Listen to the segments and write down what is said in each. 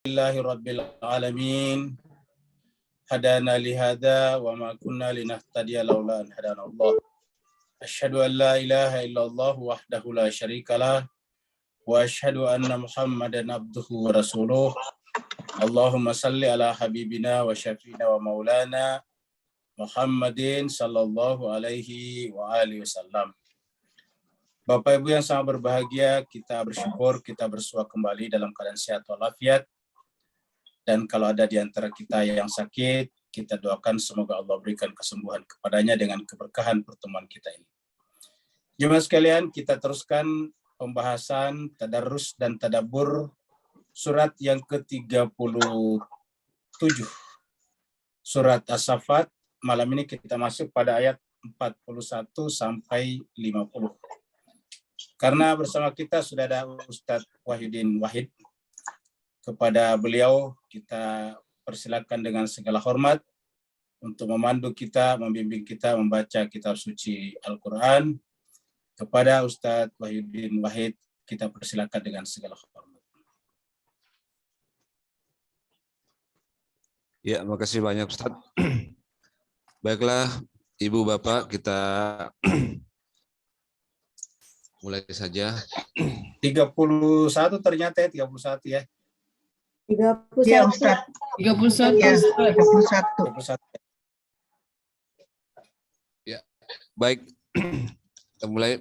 Alhamdulillahi Rabbil Alamin. Hadana lihada wa ma kunna linahtadiya laula an hadana Allah. Asyhadu an la ilaha illallah wahdahu la syarikalah wa asyhadu anna Muhammadan abduhu wa rasuluh. Allahumma salli ala habibina wa syafiina wa maulana Muhammadin sallallahu alaihi wa alihi wasallam. Bapak Ibu yang sangat berbahagia, kita bersyukur kita bersua kembali dalam keadaan sehat walafiat. Dan kalau ada di antara kita yang sakit, kita doakan semoga Allah berikan kesembuhan kepadanya dengan keberkahan pertemuan kita ini. Jemaah sekalian, kita teruskan pembahasan tadarus dan tadabbur surat yang ke-37. Surat As-Saffat. Malam ini kita masuk pada ayat 41 sampai 50. Karena bersama kita sudah ada Ustadz Wahyudin Wahid. Kepada beliau kita persilakan dengan segala hormat untuk memandu kita, membimbing kita membaca kitab suci Al-Quran. Kepada Ustadz Wahyudin Wahid kita persilakan dengan segala hormat. Ya, makasih banyak Ustadz. Baiklah, Ibu Bapak, kita mulai saja. 31 ternyata ya, 31 ya. 31. Ya, Ustaz. 31. Ya, Ustaz. 31. Ya, baik. Kita mulai.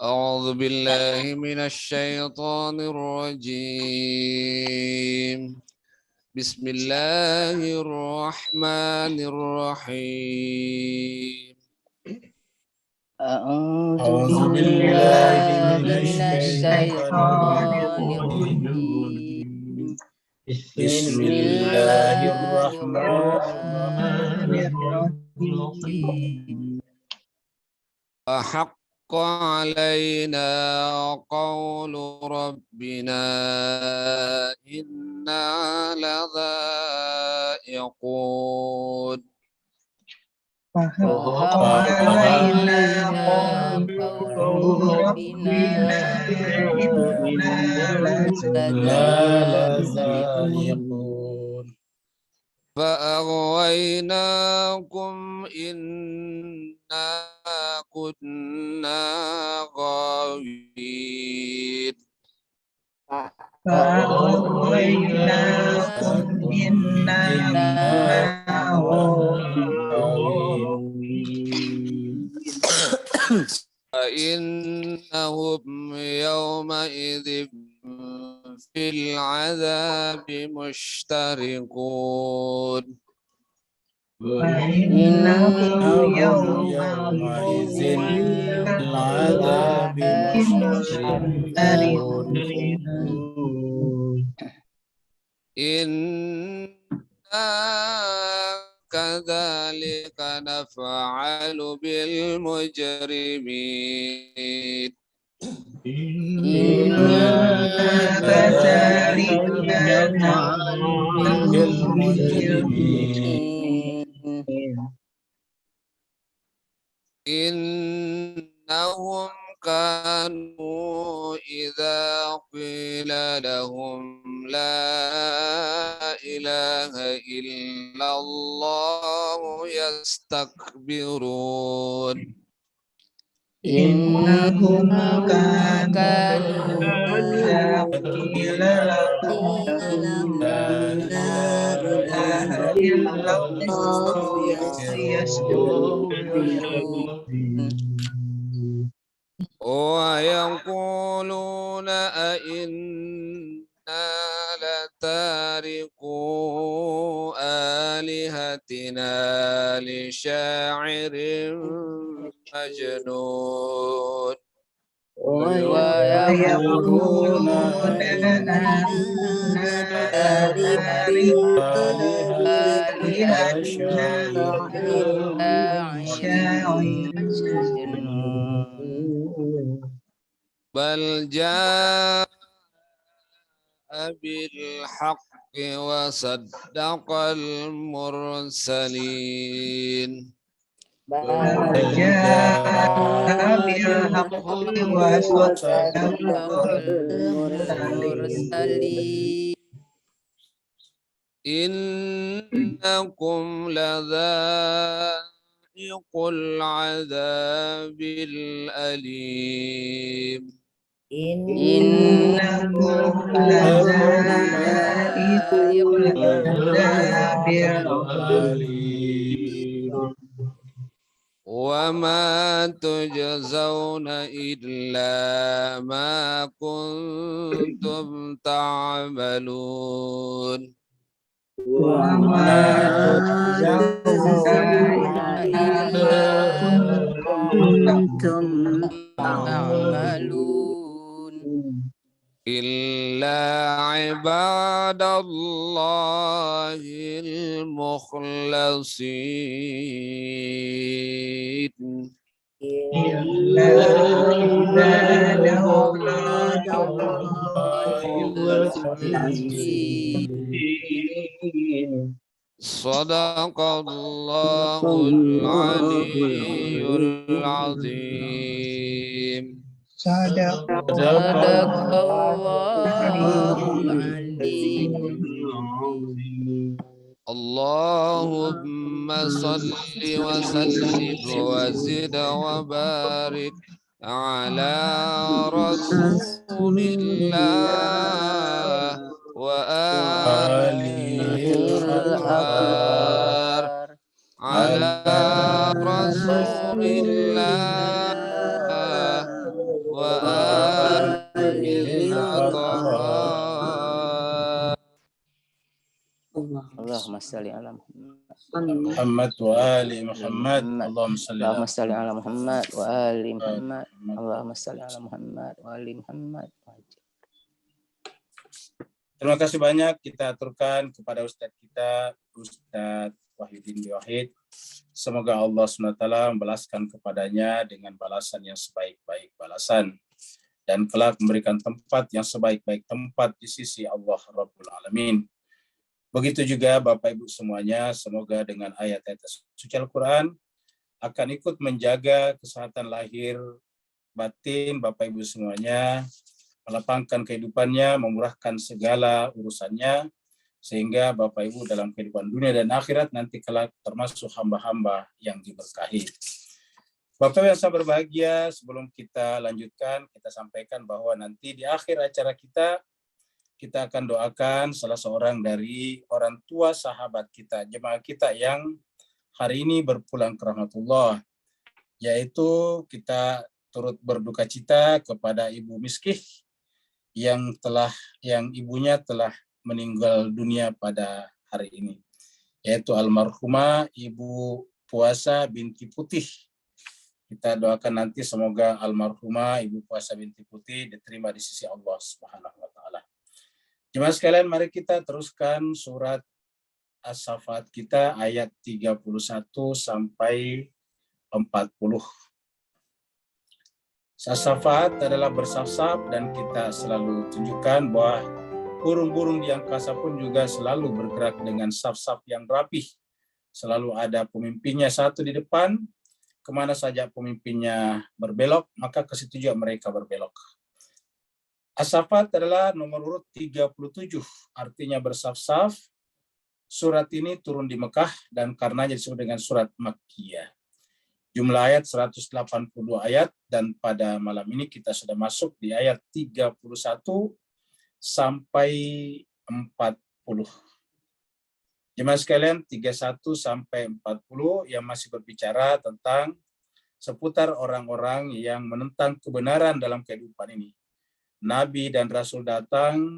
A'udzu billahi minasyaitonir rajim. Bismillahirrahmanirrahim. A'udzu billahi minasyaitonir rajim. Bismillahirrahmanirrahim. Haqqa alaina qawlu rabbina inna ladha'iqun. فأغويناكم إنا كنا غاوين فأغويناكم إنا فإنهم يومئذ في العذاب مشتركون فإنهم يومئذ في العذاب مشتركون إنا كذلك نفعل بالمجرمين إنا كذلك نفعل بالمجرمين إنهم كانوا إذا قيل لهم لا إله إلا الله يستكبرون إنهم كانوا إذا قيل لهم لا إله إلا الله يستكبرون ويقولون أئنا لتاركو آلهتنا لشاعر مجنون ويقولون أئنا لتاركو آلهتنا لشاعر بل جاء بالحق وصدق المرسلين بل جاء بالحق وصدق المرسلين إنكم لذائق العذاب الأليم إنكم لذائق العذاب العليم. وما تجزون إلا ما كنتم تعملون وما تجزون إلا كنتم تعملون إلا عباد الله المخلصين إلا عباد عباد الله المخلصين صدق الله العلي العظيم صدق صدق الله العليم اللهم صل وسلم وزد وبارك على رسول الله وآله الأطهار على رسول الله وآله الأطهار اللهم صل على محمد وآل محمد. اللهم صل اللهم على صل على محمد وآل محمد اللهم صل على Muhammad wa ali Muhammad. Terima kasih banyak kita aturkan kepada Ustadz kita, Ustadz Wahidin Wahid. Semoga Allah SWT membalaskan kepadanya dengan balasan yang sebaik-baik balasan. Dan kelak memberikan tempat yang sebaik-baik tempat di sisi Allah Rabbul Alamin. Begitu juga Bapak Ibu semuanya, semoga dengan ayat-ayat suci Al-Quran akan ikut menjaga kesehatan lahir batin Bapak Ibu semuanya, melapangkan kehidupannya, memurahkan segala urusannya, sehingga Bapak Ibu dalam kehidupan dunia dan akhirat nanti kelak termasuk hamba-hamba yang diberkahi. Bapak Ibu yang saya berbahagia, sebelum kita lanjutkan, kita sampaikan bahwa nanti di akhir acara kita akan doakan salah seorang dari orang tua sahabat kita, jemaah kita yang hari ini berpulang ke rahmatullah, yaitu kita turut berduka cita kepada Ibu Miskih yang ibunya telah meninggal dunia pada hari ini, yaitu almarhumah Ibu Puasa binti Putih. Kita doakan nanti semoga almarhumah Ibu Puasa binti Putih diterima di sisi Allah Subhanahu wa taala. Jemaah sekalian, mari kita teruskan surat As-Saffat kita ayat 31 sampai 40. As-Saffat adalah bersaf-saf dan kita selalu tunjukkan bahwa burung-burung di angkasa pun juga selalu bergerak dengan saf-saf yang rapih. Selalu ada pemimpinnya satu di depan, kemana saja pemimpinnya berbelok, maka ke situ juga mereka berbelok. As-Saffat adalah nomor urut 37, artinya bersaf-saf. Surat ini turun di Mekah dan karenanya disebut dengan surat Makkiyah. Jumlah ayat 182 ayat dan pada malam ini kita sudah masuk di ayat 31 sampai 40. Jemaah sekalian, 31 sampai 40 yang masih berbicara tentang seputar orang-orang yang menentang kebenaran dalam kehidupan ini. Nabi dan Rasul datang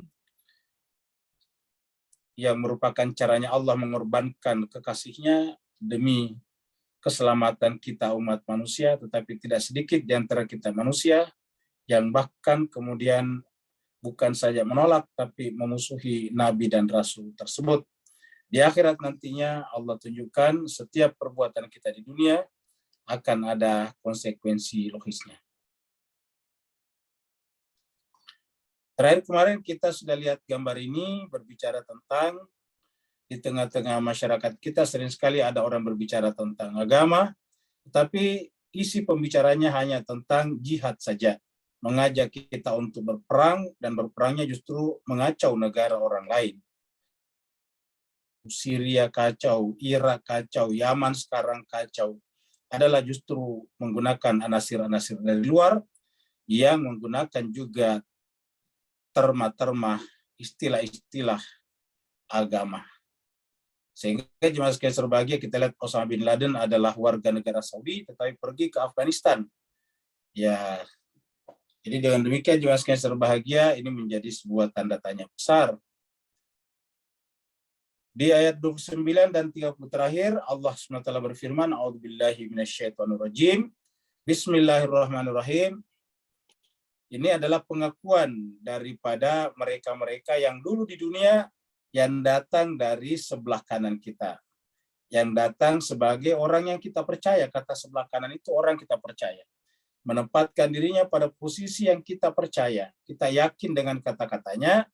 yang merupakan caranya Allah mengorbankan kekasihnya demi keselamatan kita umat manusia, tetapi tidak sedikit di antara kita manusia yang bahkan kemudian bukan saja menolak, tapi memusuhi Nabi dan Rasul tersebut. Di akhirat nantinya Allah tunjukkan setiap perbuatan kita di dunia akan ada konsekuensi logisnya. Terakhir kemarin kita sudah lihat gambar ini berbicara tentang di tengah-tengah masyarakat kita sering sekali ada orang berbicara tentang agama, tetapi isi pembicaranya hanya tentang jihad saja, mengajak kita untuk berperang dan berperangnya justru mengacau negara orang lain. Syria kacau, Irak kacau, Yaman sekarang kacau, adalah justru menggunakan anasir-anasir dari luar yang menggunakan juga terma-terma istilah-istilah agama. Sehingga jemaah sekalian berbahagia, kita lihat Osama bin Laden adalah warga negara Saudi tetapi pergi ke Afghanistan. Ya, jadi dengan demikian jemaah sekalian berbahagia, ini menjadi sebuah tanda tanya besar. Di ayat 29 dan 30 terakhir Allah SWT berfirman, A'udzubillahi minasyaitonirrajim. Bismillahirrahmanirrahim. Ini adalah pengakuan daripada mereka-mereka yang dulu di dunia yang datang dari sebelah kanan kita. Yang datang sebagai orang yang kita percaya. Kata sebelah kanan itu orang kita percaya. Menempatkan dirinya pada posisi yang kita percaya. Kita yakin dengan kata-katanya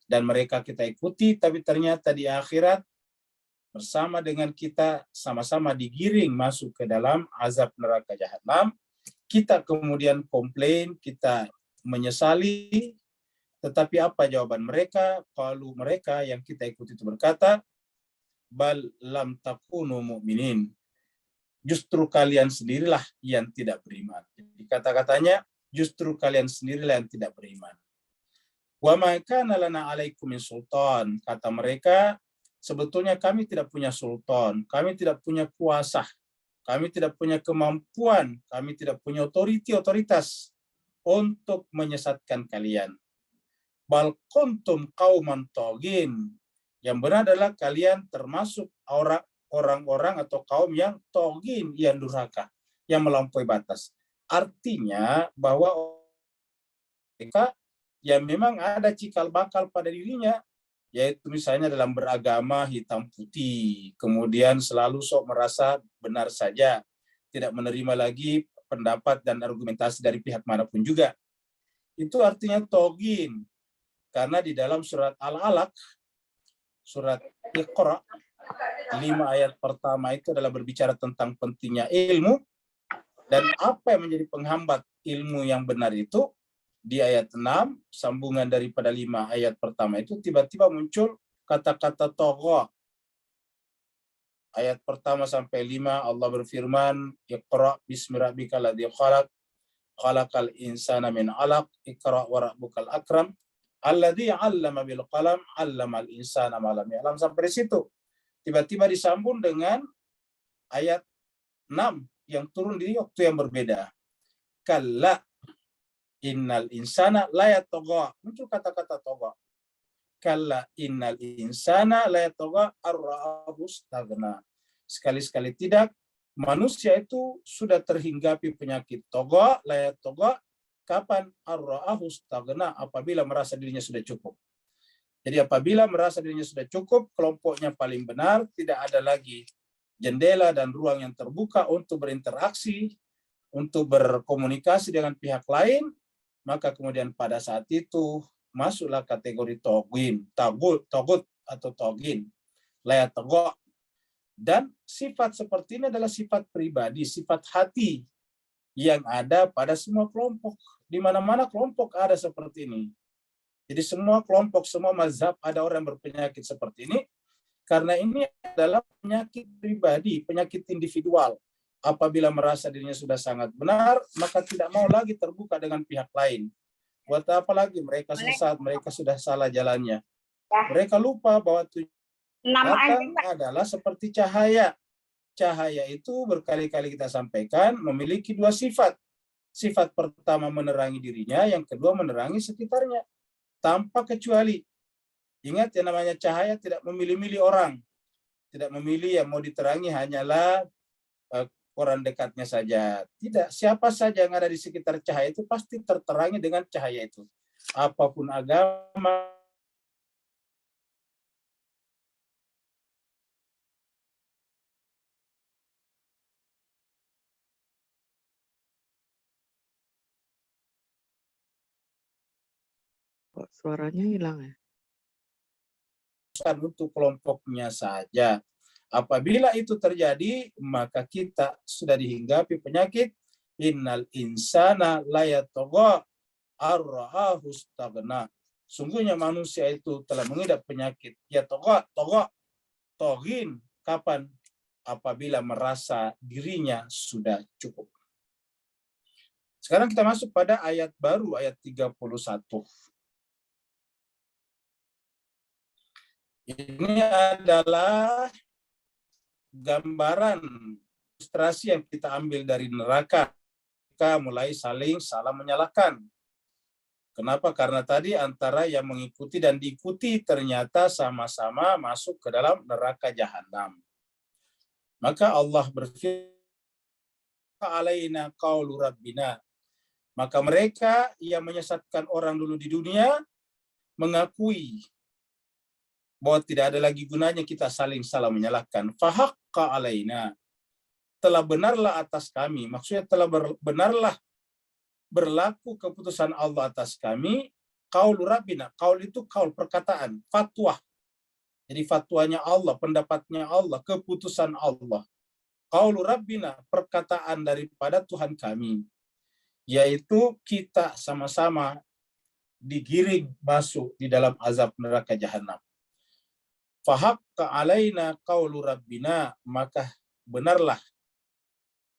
dan mereka kita ikuti, tapi ternyata di akhirat bersama dengan kita sama-sama digiring masuk ke dalam azab neraka jahanam. Kita kemudian komplain, kita menyesali, tetapi apa jawaban mereka? Kalau mereka yang kita ikuti itu berkata, bal lam takunu mu'minin. Justru kalian sendirilah yang tidak beriman. Jadi kata-katanya, justru kalian sendirilah yang tidak beriman. Wa ma kana lana 'alaikum min sultan. Kata mereka, sebetulnya kami tidak punya sultan, kami tidak punya kuasa, kami tidak punya kemampuan, kami tidak punya otoritas untuk menyesatkan kalian. Bal kuntum qauman taghin. Yang benar adalah kalian termasuk orang-orang atau kaum yang taghin, yang durhaka, yang melampaui batas. Artinya bahwa mereka yang memang ada cikal bakal pada dirinya, yaitu misalnya dalam beragama hitam putih, kemudian selalu sok merasa benar saja, tidak menerima lagi pendapat dan argumentasi dari pihak manapun juga. Itu artinya taghin. Karena di dalam surat Al-Alaq, surat Iqra, 5 ayat pertama itu adalah berbicara tentang pentingnya ilmu, dan apa yang menjadi penghambat ilmu yang benar itu. Di ayat 6, sambungan daripada 5 ayat pertama itu, tiba-tiba muncul kata-kata tagha. Ayat pertama sampai 5 Allah berfirman, Iqra bismi rabbikal ladzi khalaq, khalaqal insana min 'alaq, Iqra wa rabbukal akram, alladzi 'allama bil qalam, 'allamal insana ma lam ya'lam. Sampai di situ. Tiba-tiba disambung dengan ayat 6 yang turun di waktu yang berbeda. Kalla innal insana la yatagha. Muncul kata-kata tagha. Kalla innal insana la yatagha ar-ra'ahu istaghna. Sekali-sekali tidak, manusia itu sudah terhinggapi penyakit tagha, la yatagha. Kapan? Ar-ra'ahu istaghna, apabila merasa dirinya sudah cukup. Jadi apabila merasa dirinya sudah cukup, kelompoknya paling benar, tidak ada lagi jendela dan ruang yang terbuka untuk berinteraksi, untuk berkomunikasi dengan pihak lain, maka kemudian pada saat itu masuklah kategori tagut atau taghin, layak tagha. Dan sifat seperti ini adalah sifat pribadi, sifat hati yang ada pada semua kelompok. Di mana-mana kelompok ada seperti ini. Jadi semua kelompok, semua mazhab ada orang berpenyakit seperti ini, karena ini adalah penyakit pribadi, penyakit individual. Apabila merasa dirinya sudah sangat benar, maka tidak mau lagi terbuka dengan pihak lain. Buat apa lagi? Mereka sesat, mereka sudah salah jalannya. Mereka lupa bahwa tujuan adalah seperti cahaya. Cahaya itu berkali-kali kita sampaikan memiliki 2 sifat. Sifat pertama menerangi dirinya, yang kedua menerangi sekitarnya. Tanpa kecuali. Ingat, yang namanya cahaya tidak memilih-milih orang. Tidak memilih yang mau diterangi hanyalah orang dekatnya saja. Tidak, siapa saja yang ada di sekitar cahaya itu pasti terterangi dengan cahaya itu. Apapun agama, Kok suaranya hilang ya? untuk kelompoknya saja. Apabila itu terjadi, maka kita sudah dihinggapi penyakit innal insana la yatagha ar-ra'ahu istaghna. Sungguhnya manusia itu telah mengidap penyakit yatagha, toghin. Kapan? Apabila merasa dirinya sudah cukup. Sekarang kita masuk pada ayat baru, ayat 31. Ini adalah gambaran ilustrasi yang kita ambil dari neraka. Mereka mulai saling salah menyalahkan. Kenapa? Karena tadi antara yang mengikuti dan diikuti ternyata sama-sama masuk ke dalam neraka jahanam. Maka Allah berfirman, alaina qaulu rabbina. Maka mereka yang menyesatkan orang dulu di dunia mengakui bahwa tidak ada lagi gunanya kita saling salah menyalahkan. Fahaqqa alaina. Telah benarlah atas kami. Maksudnya telah benarlah berlaku keputusan Allah atas kami. Qaulu rabbina. Qaul itu qaul, perkataan, fatwa. Jadi fatwanya Allah, pendapatnya Allah, keputusan Allah. Qaulu rabbina, perkataan daripada Tuhan kami. Yaitu kita sama-sama digiring masuk di dalam azab neraka jahanam. Fahaqqa alaina qaulu rabbina, maka benarlah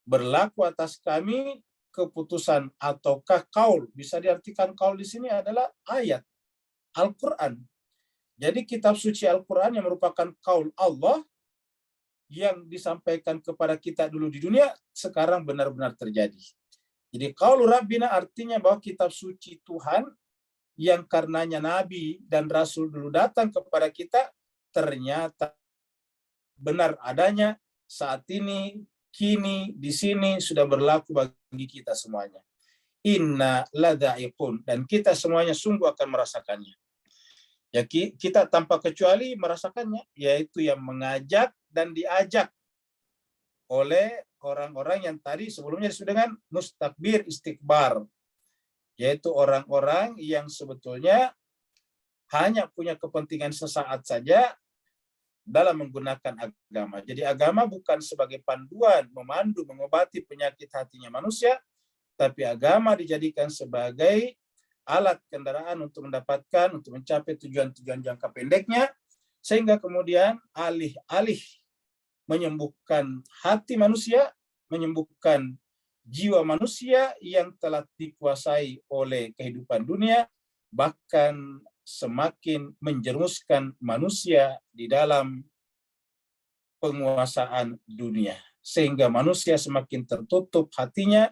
berlaku atas kami keputusan ataukah qaul. Bisa diartikan qaul di sini adalah ayat Al-Qur'an. Jadi kitab suci Al-Qur'an yang merupakan qaul Allah yang disampaikan kepada kita dulu di dunia sekarang benar-benar terjadi. Jadi qaulu rabbina artinya bahwa kitab suci Tuhan yang karenanya nabi dan rasul dulu datang kepada kita ternyata benar adanya saat ini, kini, di sini sudah berlaku bagi kita semuanya. Inna ladza'iqun, dan kita semuanya sungguh akan merasakannya. Ya, kita tanpa kecuali merasakannya, yaitu yang mengajak dan diajak oleh orang-orang yang tadi sebelumnya disebut dengan mustakbir istikbar, yaitu orang-orang yang sebetulnya hanya punya kepentingan sesaat saja dalam menggunakan agama. Jadi agama bukan sebagai panduan, memandu, mengobati penyakit hatinya manusia, tapi agama dijadikan sebagai alat kendaraan untuk mendapatkan, untuk mencapai tujuan-tujuan jangka pendeknya, sehingga kemudian alih-alih menyembuhkan hati manusia, menyembuhkan jiwa manusia yang telah dikuasai oleh kehidupan dunia, bahkan semakin menjerumuskan manusia di dalam penguasaan dunia. Sehingga manusia semakin tertutup hatinya,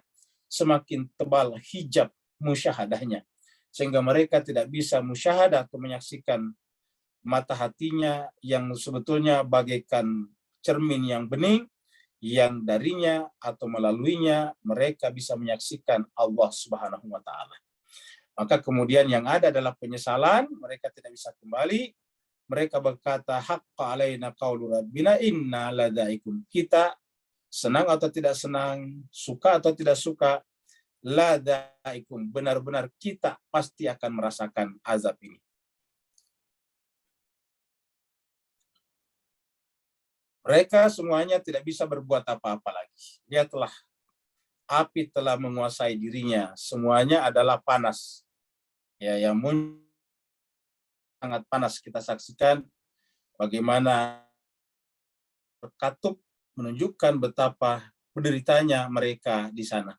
semakin tebal hijab musyahadahnya. Sehingga mereka tidak bisa musyahadah atau menyaksikan mata hatinya yang sebetulnya bagaikan cermin yang bening, yang darinya atau melaluinya mereka bisa menyaksikan Allah Subhanahu wa Ta'ala. Maka kemudian yang ada adalah penyesalan, mereka tidak bisa kembali. Mereka berkata, haqqa alaina qaulu rabbina inna ladza'ikum. Kita senang atau tidak senang, suka atau tidak suka, ladza'ikum, benar-benar kita pasti akan merasakan azab ini. Mereka semuanya tidak bisa berbuat apa-apa lagi. Lihatlah, api telah menguasai dirinya. Semuanya adalah panas. Ya, yang sangat panas. Kita saksikan bagaimana berkatup menunjukkan betapa penderitanya mereka di sana.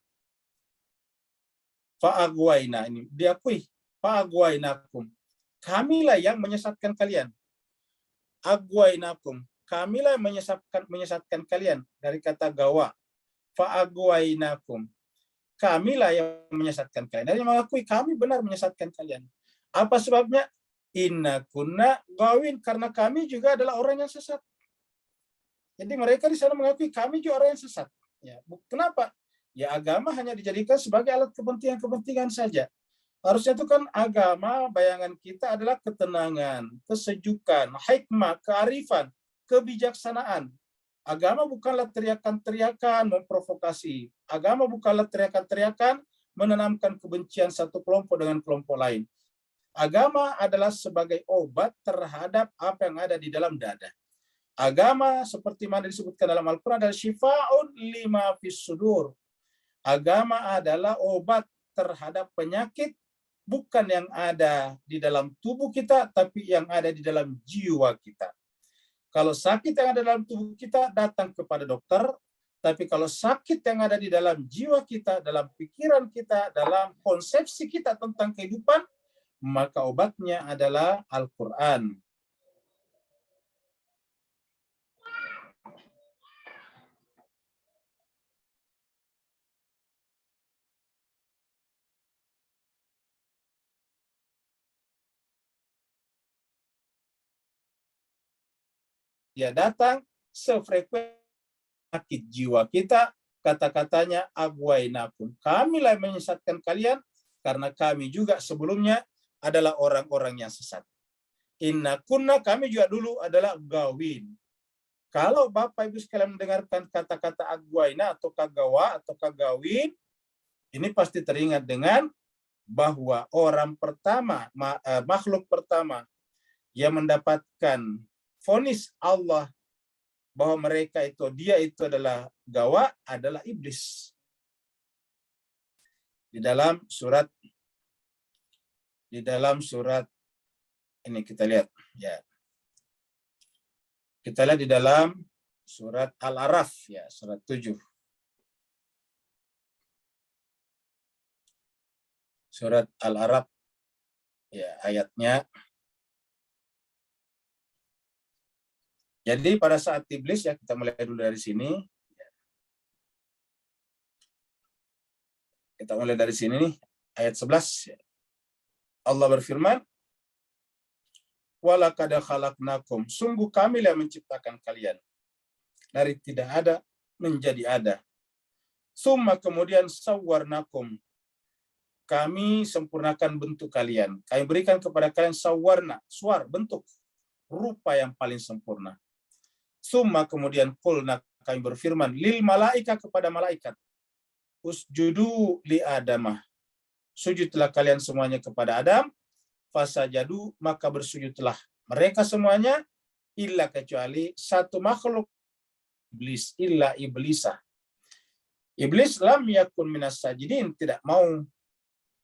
Fa'agwaina, ini diakui. Fa'agwainakum. Kamilah yang menyesatkan kalian. Agwainakum. Kamilah yang menyesatkan kalian, dari kata gawa. Fa'agwainakum. Kamilah yang menyesatkan kalian. Dari mengakui kami benar menyesatkan kalian. Apa sebabnya? Inna kunna gawin, karena kami juga adalah orang yang sesat. Jadi mereka di sana mengakui kami juga orang yang sesat. Ya, kenapa? Ya, agama hanya dijadikan sebagai alat kepentingan-kepentingan saja. Harusnya itu kan agama, bayangan kita adalah ketenangan, kesejukan, hikmah, kearifan, kebijaksanaan. Agama bukanlah teriakan-teriakan memprovokasi. Agama bukanlah teriakan-teriakan menanamkan kebencian satu kelompok dengan kelompok lain. Agama adalah sebagai obat terhadap apa yang ada di dalam dada. Agama seperti mana disebutkan dalam Al-Quran adalah syifa'un lima fis sudur. Agama adalah obat terhadap penyakit bukan yang ada di dalam tubuh kita, tapi yang ada di dalam jiwa kita. Kalau sakit yang ada dalam tubuh kita, datang kepada dokter. Tapi kalau sakit yang ada di dalam jiwa kita, dalam pikiran kita, dalam konsepsi kita tentang kehidupan, maka obatnya adalah Al-Quran. Dia datang sefrekuensi sakit jiwa kita, kata-katanya agwainakum. Kamilah yang menyesatkan kalian, karena kami juga sebelumnya adalah orang-orang yang sesat. Inna kunna, kami juga dulu adalah gawin. Kalau Bapak Ibu sekalian mendengarkan kata-kata agwaina atau kagawa atau kagawin, ini pasti teringat dengan bahwa orang pertama, makhluk pertama yang mendapatkan vonis Allah bahwa mereka itu, dia itu adalah gawa, adalah iblis. Di dalam surat ini kita lihat ya. Kita lihat di dalam surat Al-A'raf ya, surat 7. Surat Al-A'raf ya, ayatnya. Jadi pada saat iblis ya, kita mulai dulu dari sini. Kita mulai dari sini nih, ayat 11. Allah berfirman, walaqad khalaqnakum, sungguh kami yang menciptakan kalian dari tidak ada menjadi ada. Summa, kemudian sawwarnakum, kami sempurnakan bentuk kalian. Kami berikan kepada kalian sawarna, suar, bentuk, rupa yang paling sempurna. Summa, kemudian qulna, kami berfirman lil malaika, kepada malaikat, usjudu li Adamah, sujudlah kalian semuanya kepada Adam. Fasajadu, maka bersujudlah mereka semuanya, illa, kecuali satu makhluk, iblis, illa iblisah. Iblis lam yakun minas sajidin, tidak mau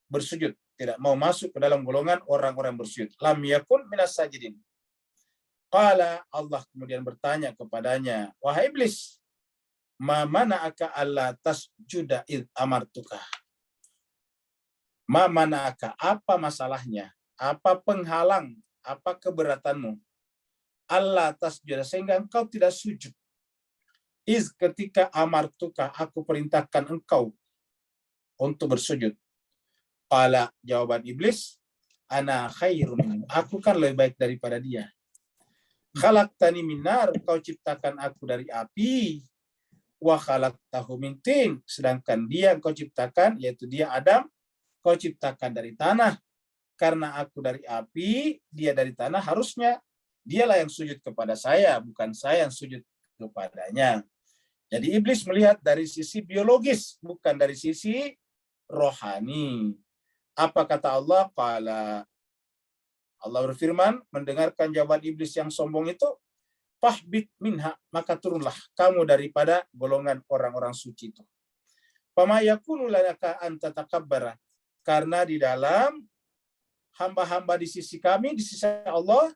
bersujud, tidak mau masuk ke dalam golongan orang-orang bersujud. Lam yakun minas sajidin. Qala, Allah kemudian bertanya kepadanya, wahai iblis, ma mana'aka alla tasjuda id amartuka. Ma mana'aka, apa masalahnya? Apa penghalang? Apa keberatanmu? Allah tasjuda, sehingga engkau tidak sujud. Iz, ketika amartuka, aku perintahkan engkau untuk bersujud. Qala, jawaban iblis, ana khairun, aku kan lebih baik daripada dia. Khalaqtani min nar, kau ciptakan aku dari api. Wa khalaqtahu min tin, sedangkan dia kau ciptakan, yaitu dia Adam, kau ciptakan dari tanah. Karena aku dari api, dia dari tanah, harusnya dialah yang sujud kepada saya, bukan saya yang sujud kepadanya. Jadi iblis melihat dari sisi biologis, bukan dari sisi rohani. Apa kata Allah? Qala, Allah berfirman, mendengarkan jawaban iblis yang sombong itu, fahbit minha, maka turunlah kamu daripada golongan orang-orang suci itu. Fama yakunu laka an tatakabbara, karena di dalam hamba-hamba di sisi kami, di sisi Allah,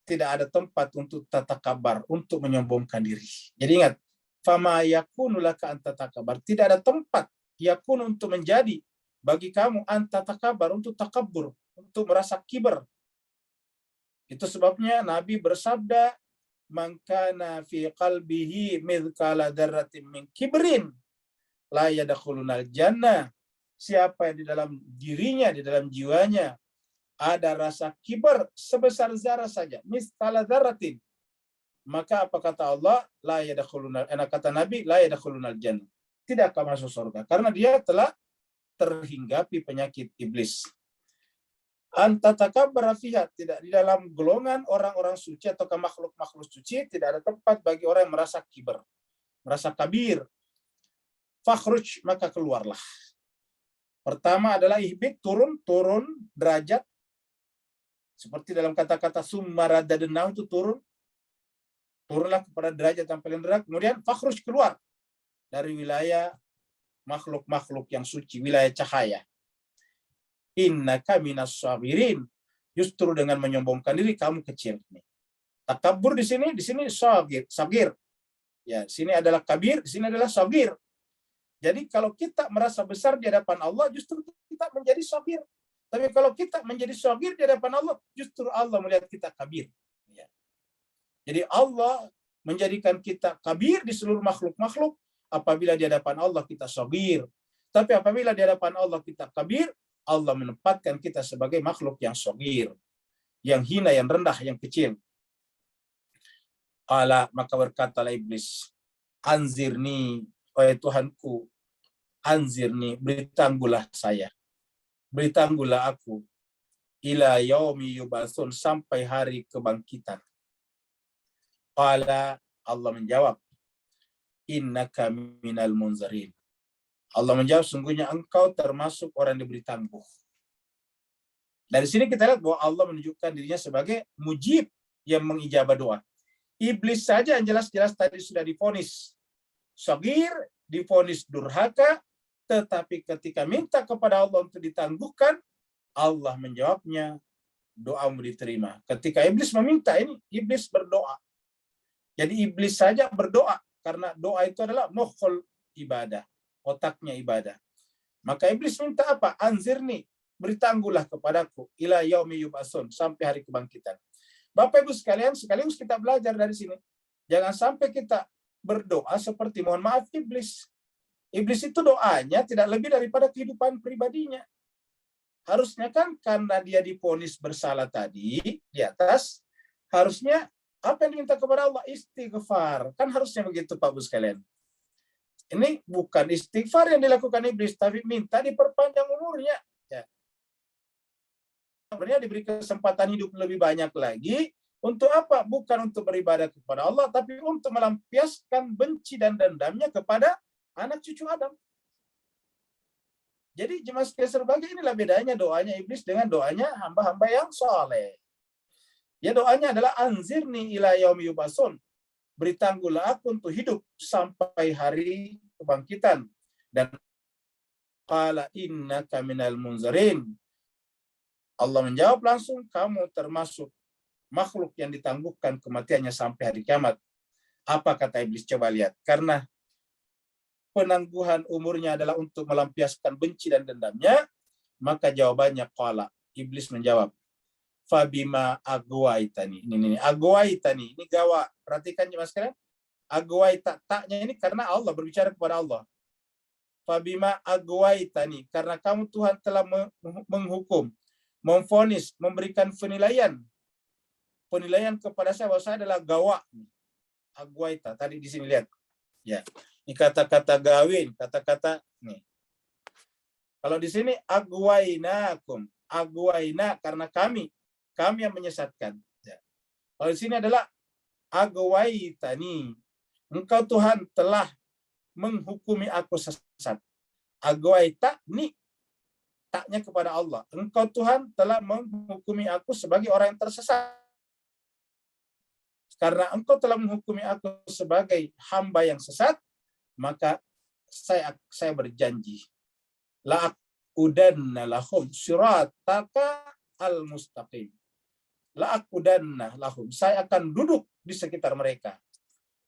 tidak ada tempat untuk tatakabar, untuk menyombongkan diri. Jadi ingat, fama yakunu laka an tatakabar, tidak ada tempat yakun untuk menjadi bagi kamu an tatakabar, untuk takabur, untuk merasa kiber. Itu sebabnya Nabi bersabda, man kana fi qalbihi mithqala dzarratin min kibrin la yadkhulunal jannah. Siapa yang di dalam dirinya, di dalam jiwanya ada rasa kibar sebesar zarah saja, mithqala dzarratin, maka apa kata Allah? La yadkhulunal, kata Nabi, la yadkhulunal jannah, tidak akan masuk surga, karena dia telah terhinggapi penyakit iblis. Antatakabbara fiha, tidak di dalam golongan orang-orang suci atau makhluk-makhluk suci, tidak ada tempat bagi orang yang merasa kibar, merasa kabir. Fakhruj, maka keluarlah. Pertama adalah ihbit, turun derajat. Seperti dalam kata-kata summa radadnahu, itu turunlah kepada derajat yang paling rendah. Kemudian fakhruj, keluar dari wilayah makhluk-makhluk yang suci, wilayah cahaya. Innaka minas sabirin, justru dengan menyombongkan diri kamu kecil. Takabur di sini sagir. Ya, sini adalah kabir, di sini adalah sagir. Jadi kalau kita merasa besar di hadapan Allah, justru kita menjadi sagir. Tapi kalau kita menjadi sagir di hadapan Allah, justru Allah melihat kita kabir. Ya. Jadi Allah menjadikan kita kabir di seluruh makhluk-makhluk apabila di hadapan Allah kita sagir. Tapi apabila di hadapan Allah kita kabir, Allah menempatkan kita sebagai makhluk yang sagir, yang hina, yang rendah, yang kecil. Qala, maka berkatalah iblis, anzirni, wahai Tuhanku, anzirni, beritanggulah saya, beritanggulah aku, ila yaumi yubatsun, sampai hari kebangkitan. Qala, Allah menjawab, innaka minal munzarin. Allah menjawab, sungguhnya engkau termasuk orang yang diberi tangguh. Dari sini kita lihat bahwa Allah menunjukkan dirinya sebagai mujib, yang mengijabah doa. Iblis saja yang jelas-jelas tadi sudah divonis sagir, divonis durhaka, tetapi ketika minta kepada Allah untuk ditangguhkan, Allah menjawabnya, doamu diterima. Ketika iblis meminta ini, iblis berdoa. Jadi iblis saja berdoa, karena doa itu adalah mukhul ibadah, otaknya ibadah. Maka iblis minta apa? Anzirni, beritangguhlah kepadaku, ila yaumi yub'atsun, sampai hari kebangkitan. Bapak Ibu sekalian, sekaligus kita belajar dari sini. Jangan sampai kita berdoa seperti, mohon maaf, iblis. Iblis itu doanya tidak lebih daripada kehidupan pribadinya. Harusnya kan karena dia divonis bersalah tadi di atas, harusnya apa yang diminta kepada Allah? Istighfar. Kan harusnya begitu Pak Ibu sekalian. Ini bukan istighfar yang dilakukan iblis, tapi minta diperpanjang umurnya. Sebenarnya diberi kesempatan hidup lebih banyak lagi. Untuk apa? Bukan untuk beribadah kepada Allah, tapi untuk melampiaskan benci dan dendamnya kepada anak cucu Adam. Jadi jemaah sekalian sebagai inilah bedanya doanya iblis dengan doanya hamba-hamba yang soleh. Ya, doanya adalah anzirni ila yaumi yub'atsun. Beritangguhlah aku untuk hidup sampai hari kebangkitan. Dan qala innaka minal munzarin. Allah menjawab langsung, kamu termasuk makhluk yang ditangguhkan kematiannya sampai hari kiamat. Apa kata iblis? Coba lihat. Karena penangguhan umurnya adalah untuk melampiaskan benci dan dendamnya, maka jawabannya qala. Iblis menjawab, fabima agwaitani. Ini agwaitani. Ini gawa. Perhatikan jemaah sekalian. Agwaita, taknya ini karena Allah berbicara kepada Allah. Fabima agwaitani. Karena kamu Tuhan telah menghukum, memvonis, memberikan penilaian kepada saya bahwa saya adalah gawa. Agwaita, tadi di sini lihat. Ya. Ini kata-kata gawin, kata-kata nih. Kalau di sini agwainakum, agwaina karena kami yang menyesatkan. Ya. Kalau di sini adalah agwaitani. Engkau Tuhan telah menghukumi aku sesat. Agwaita ni, taknya kepada Allah. Engkau Tuhan telah menghukumi aku sebagai orang yang tersesat. Karena engkau telah menghukumi aku sebagai hamba yang sesat, maka saya berjanji, la'aqudanna lahum sirataka al-mustaqim. La'aqudanna lahum, saya akan duduk di sekitar mereka.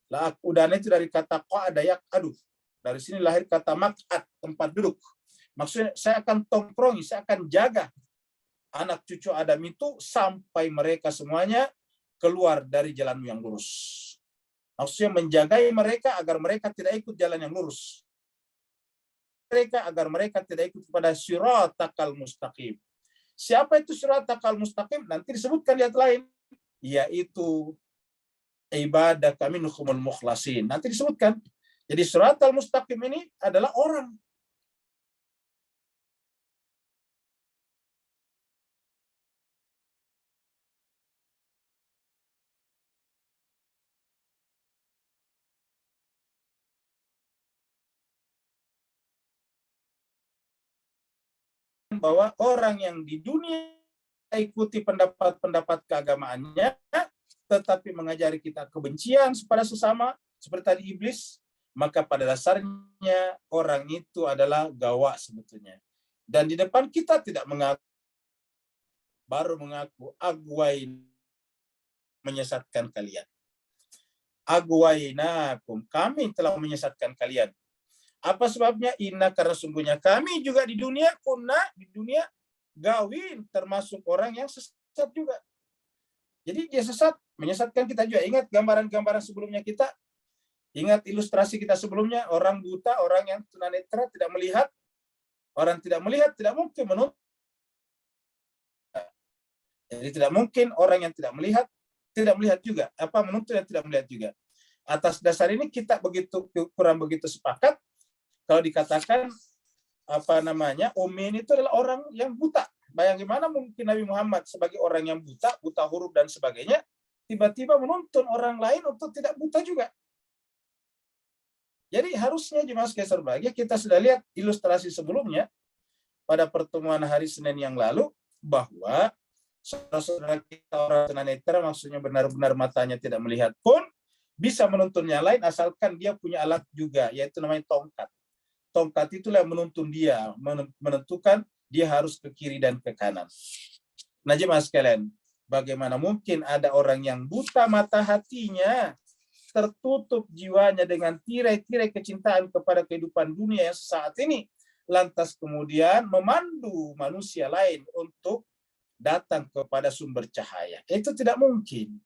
La'aqudanna itu dari kata qa'ada yaq'adu. Dari sini lahir kata maq'ad, tempat duduk. Maksudnya saya akan tongkrongi, saya akan jaga anak cucu Adam itu sampai mereka semuanya keluar dari jalan yang lurus. Maksudnya menjagai mereka agar mereka tidak ikut jalan yang lurus. Mereka agar mereka tidak ikut kepada siratal mustaqim. Siapa itu siratal mustaqim? Nanti disebutkan di ayat lain, yaitu ibadaka minhumul mukhlasin. Nanti disebutkan. Jadi siratal mustaqim ini adalah orang. Bahwa orang yang di dunia ikuti pendapat keagamaannya, tetapi mengajari kita kebencian pada sesama, seperti tadi iblis, maka pada dasarnya orang itu adalah gawa sebetulnya. Dan di depan kita tidak mengaku, baru mengaku agwain menyesatkan kalian. Agwainakum, kami telah menyesatkan kalian. Apa sebabnya? Inna, karena sungguhnya kami juga di dunia gawin, termasuk orang yang sesat juga. Jadi dia sesat, menyesatkan kita juga. Ingat gambaran-gambaran sebelumnya kita, ingat ilustrasi kita sebelumnya, orang buta, orang yang tunanetra tidak melihat, orang tidak melihat tidak mungkin menuntut. Jadi tidak mungkin orang yang tidak melihat juga, menuntut yang tidak melihat juga. Atas dasar ini kita kurang begitu sepakat kalau dikatakan Umin itu adalah orang yang buta. Bagaimana mungkin Nabi Muhammad sebagai orang yang buta huruf dan sebagainya, tiba-tiba menuntun orang lain untuk tidak buta juga. Jadi harusnya jemaah sekalian berbahagia, kita sudah lihat ilustrasi sebelumnya pada pertemuan hari Senin yang lalu, bahwa saudara-saudara kita orang tunanetra, maksudnya benar-benar matanya tidak melihat pun bisa menuntun yang lain asalkan dia punya alat juga, yaitu namanya tongkat. Tongkat itulah yang menuntun dia, menentukan dia harus ke kiri dan ke kanan. Nah, jemaah sekalian, bagaimana mungkin ada orang yang buta mata hatinya, tertutup jiwanya dengan tirai-tirai kecintaan kepada kehidupan dunia yang saat ini, lantas kemudian memandu manusia lain untuk datang kepada sumber cahaya. Itu tidak mungkin.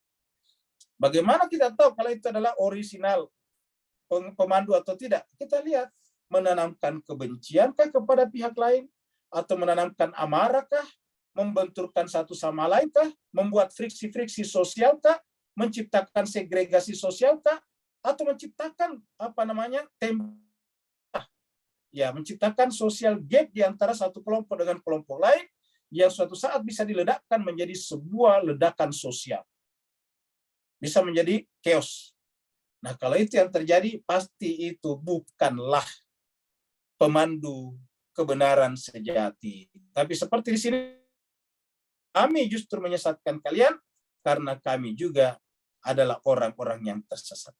Bagaimana kita tahu kalau itu adalah orisinal pemandu atau tidak? Kita lihat, menanamkan kebenciankah kepada pihak lain, atau menanamkan amarahkah, membenturkan satu sama lain kah, membuat friksi-friksi sosial kah, menciptakan segregasi sosial kah, atau menciptakan menciptakan sosial gap di antara satu kelompok dengan kelompok lain yang suatu saat bisa diledakkan menjadi sebuah ledakan sosial, bisa menjadi chaos. Nah, kalau itu yang terjadi, pasti itu bukanlah pemandu kebenaran sejati. Tapi seperti di sini, kami justru menyesatkan kalian karena kami juga adalah orang-orang yang tersesat.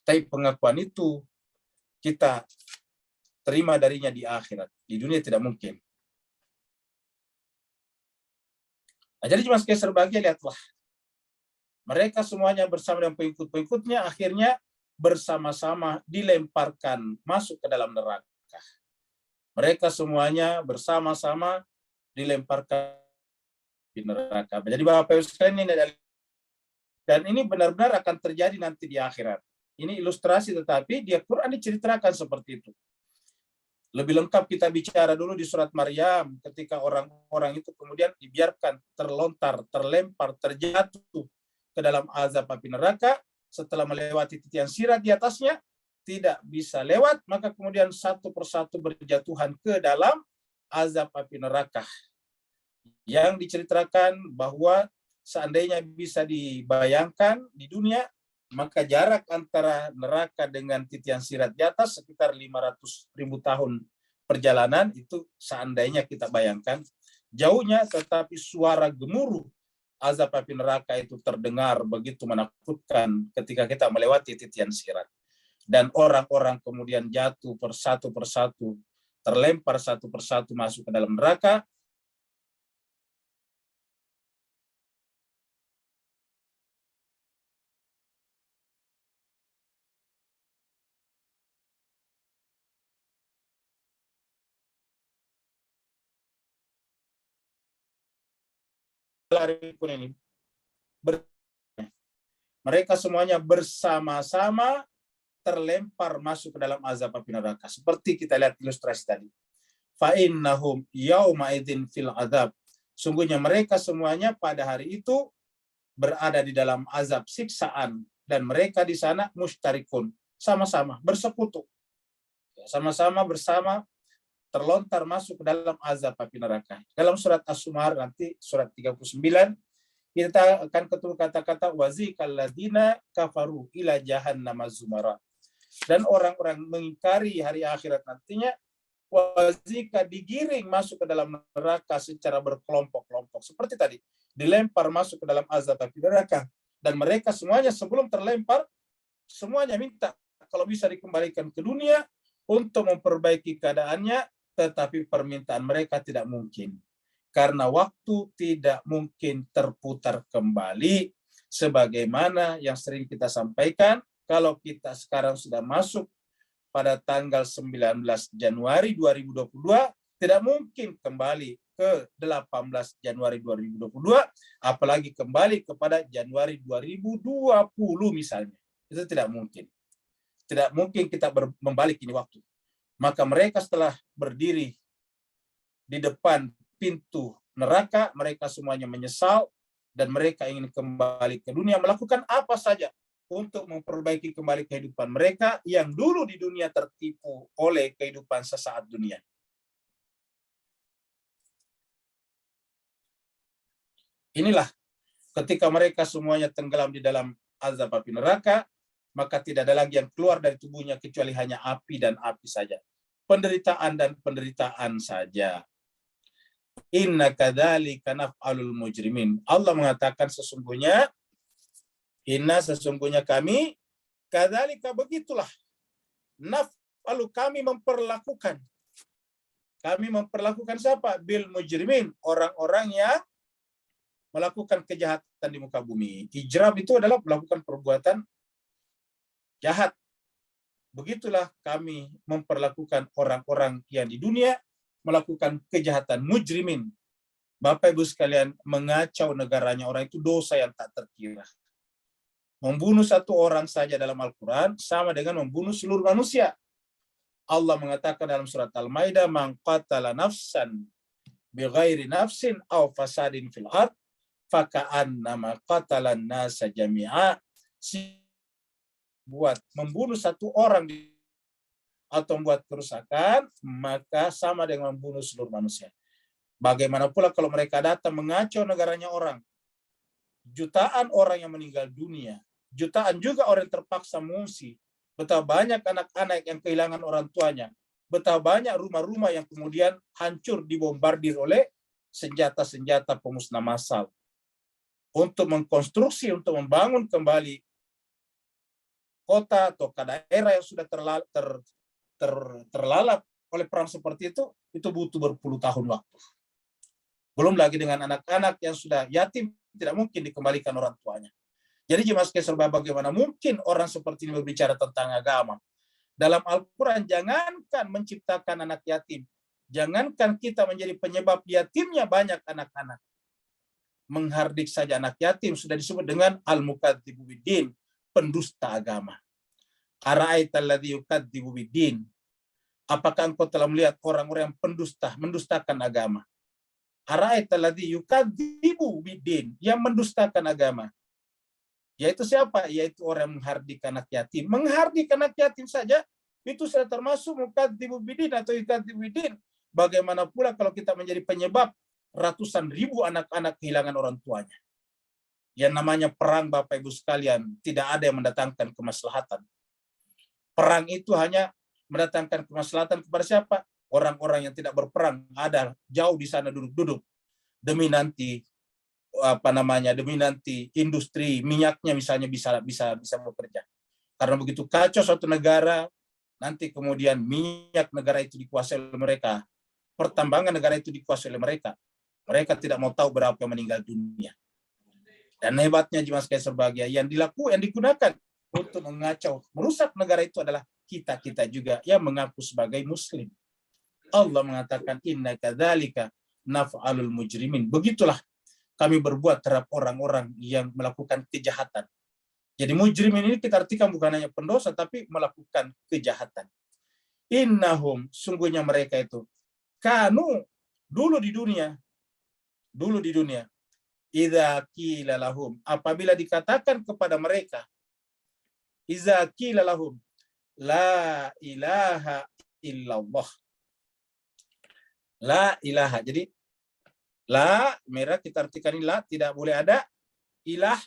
Tapi pengakuan itu kita terima darinya di akhirat. Di dunia tidak mungkin. Nah, jadi cuma sekali berbahagia, lihatlah. Mereka semuanya bersama dengan pengikut-pengikutnya akhirnya bersama-sama dilemparkan masuk ke dalam neraka. Mereka semuanya bersama-sama dilemparkan di neraka. Jadi Bapak Ibu sekalian, dan ini benar-benar akan terjadi nanti di akhirat. Ini ilustrasi, tetapi di Al-Quran diceritakan seperti itu. Lebih lengkap kita bicara dulu di surat Maryam, ketika orang-orang itu kemudian dibiarkan terlontar, terlempar, terjatuh ke dalam azab api neraka, setelah melewati titian sirat di atasnya, tidak bisa lewat, maka kemudian satu persatu berjatuhan ke dalam azab api neraka. Yang diceritakan bahwa seandainya bisa dibayangkan di dunia, maka jarak antara neraka dengan titian sirat di atas sekitar 500.000 tahun perjalanan, itu seandainya kita bayangkan jauhnya, tetapi suara gemuruh azab api neraka itu terdengar begitu menakutkan ketika kita melewati titian sirat. Dan orang-orang kemudian jatuh persatu persatu, terlempar satu persatu masuk ke dalam neraka. Mereka semuanya bersama-sama terlempar masuk ke dalam azab api neraka. Seperti kita lihat ilustrasi tadi. Fa'innahum yauma idzin fil azab. Sungguhnya mereka semuanya pada hari itu berada di dalam azab siksaan, dan mereka di sana mustarikun, sama-sama bersekutu. Sama-sama bersama terlontar masuk ke dalam azab api neraka. Dalam surat As-Zumar nanti surat 39 kita akan ketemu kata-kata wazikal ladina kafaru ila jahannam zumara. Dan orang-orang mengingkari hari akhirat nantinya, wazika digiring masuk ke dalam neraka secara berkelompok-kelompok. Seperti tadi, dilempar masuk ke dalam azab api neraka. Dan mereka semuanya sebelum terlempar, semuanya minta kalau bisa dikembalikan ke dunia untuk memperbaiki keadaannya, tetapi permintaan mereka tidak mungkin. Karena waktu tidak mungkin terputar kembali, Sebagaimana yang sering kita sampaikan, kalau kita sekarang sudah masuk pada tanggal 19 Januari 2022, tidak mungkin kembali ke 18 Januari 2022, apalagi kembali kepada Januari 2020 misalnya. Itu tidak mungkin. Tidak mungkin kita membalik ini waktu. Maka mereka setelah berdiri di depan pintu neraka, mereka semuanya menyesal dan mereka ingin kembali ke dunia, melakukan apa saja untuk memperbaiki kembali kehidupan mereka yang dulu di dunia tertipu oleh kehidupan sesaat dunia. Inilah ketika mereka semuanya tenggelam di dalam azab api neraka, maka tidak ada lagi yang keluar dari tubuhnya kecuali hanya api dan api saja. Penderitaan dan penderitaan saja. Inna kadzalika naf'alul mujrimin. Allah mengatakan sesungguhnya kami kadzalika begitulah. Naf'alu kami memperlakukan. Kami memperlakukan siapa? Bil mujrimin, orang-orang yang melakukan kejahatan di muka bumi. Ijram itu adalah melakukan perbuatan jahat. Begitulah kami memperlakukan orang-orang yang di dunia melakukan kejahatan, mujrimin. Bapak Ibu sekalian, mengacau negaranya orang itu dosa yang tak terkira. Membunuh satu orang saja dalam Al-Quran sama dengan membunuh seluruh manusia. Allah mengatakan dalam surat Al-Maidah, "Man qatala nafsan bighairi nafsin aw fasadin fil ard faka'annama qatalan nasa jami'a." Buat membunuh satu orang atau membuat kerusakan, maka sama dengan membunuh seluruh manusia. Bagaimana pula kalau mereka datang mengacau negaranya orang? Jutaan orang yang meninggal dunia, jutaan juga orang yang terpaksa mengungsi. Betapa banyak anak-anak yang kehilangan orang tuanya. Betapa banyak rumah-rumah yang kemudian hancur dibombardir oleh senjata-senjata pemusnah massal. Untuk mengkonstruksi, untuk membangun kembali kota atau daerah yang sudah terlalap oleh perang seperti itu butuh berpuluh tahun waktu. Belum lagi dengan anak-anak yang sudah yatim, tidak mungkin dikembalikan orang tuanya. Jadi jemaah sekalian, bagaimana mungkin orang seperti ini berbicara tentang agama? Dalam Al-Quran, jangankan menciptakan anak yatim, jangankan kita menjadi penyebab yatimnya banyak anak-anak. Menghardik saja anak yatim sudah disebut dengan al-mukadzibu biddin, pendusta agama. Ara'aital ladzi yukadzibu biddin. Apakah engkau telah melihat orang-orang yang mendustakan agama? Ara'aital ladzi yukadzibu biddin, yang mendustakan agama. Yaitu siapa? Yaitu orang yang menghardik anak yatim. Menghardik anak yatim saja itu sudah termasuk mukadzibu biddin atau yukadzibu biddin. Bagaimana pula kalau kita menjadi penyebab ratusan ribu anak-anak kehilangan orang tuanya? Yang namanya perang, Bapak Ibu sekalian, tidak ada yang mendatangkan kemaslahatan. Perang itu hanya mendatangkan kemaslahatan kepada siapa? Orang-orang yang tidak berperang, ada jauh di sana duduk-duduk demi nanti demi nanti industri minyaknya misalnya bisa bekerja. Karena begitu kacau suatu negara, nanti kemudian minyak negara itu dikuasai oleh mereka, pertambangan negara itu dikuasai oleh mereka. Mereka tidak mau tahu berapa yang meninggal dunia. Dan hebatnya jemaah sekalian berbahagia, yang digunakan untuk mengacau, merusak negara itu adalah kita juga yang mengaku sebagai muslim. Allah mengatakan, inna kadzalika naf'alul mujrimin. Begitulah kami berbuat terhadap orang-orang yang melakukan kejahatan. Jadi mujrimin ini kita artikan bukan hanya pendosa, tapi melakukan kejahatan. Innahum, sungguhnya mereka itu, kanu, dulu di dunia, idza qila lahum, apabila dikatakan kepada mereka, idza qila lahum la ilaha illallah. La ilaha. Jadi la merah kita artikan ini la, tidak boleh ada ilah.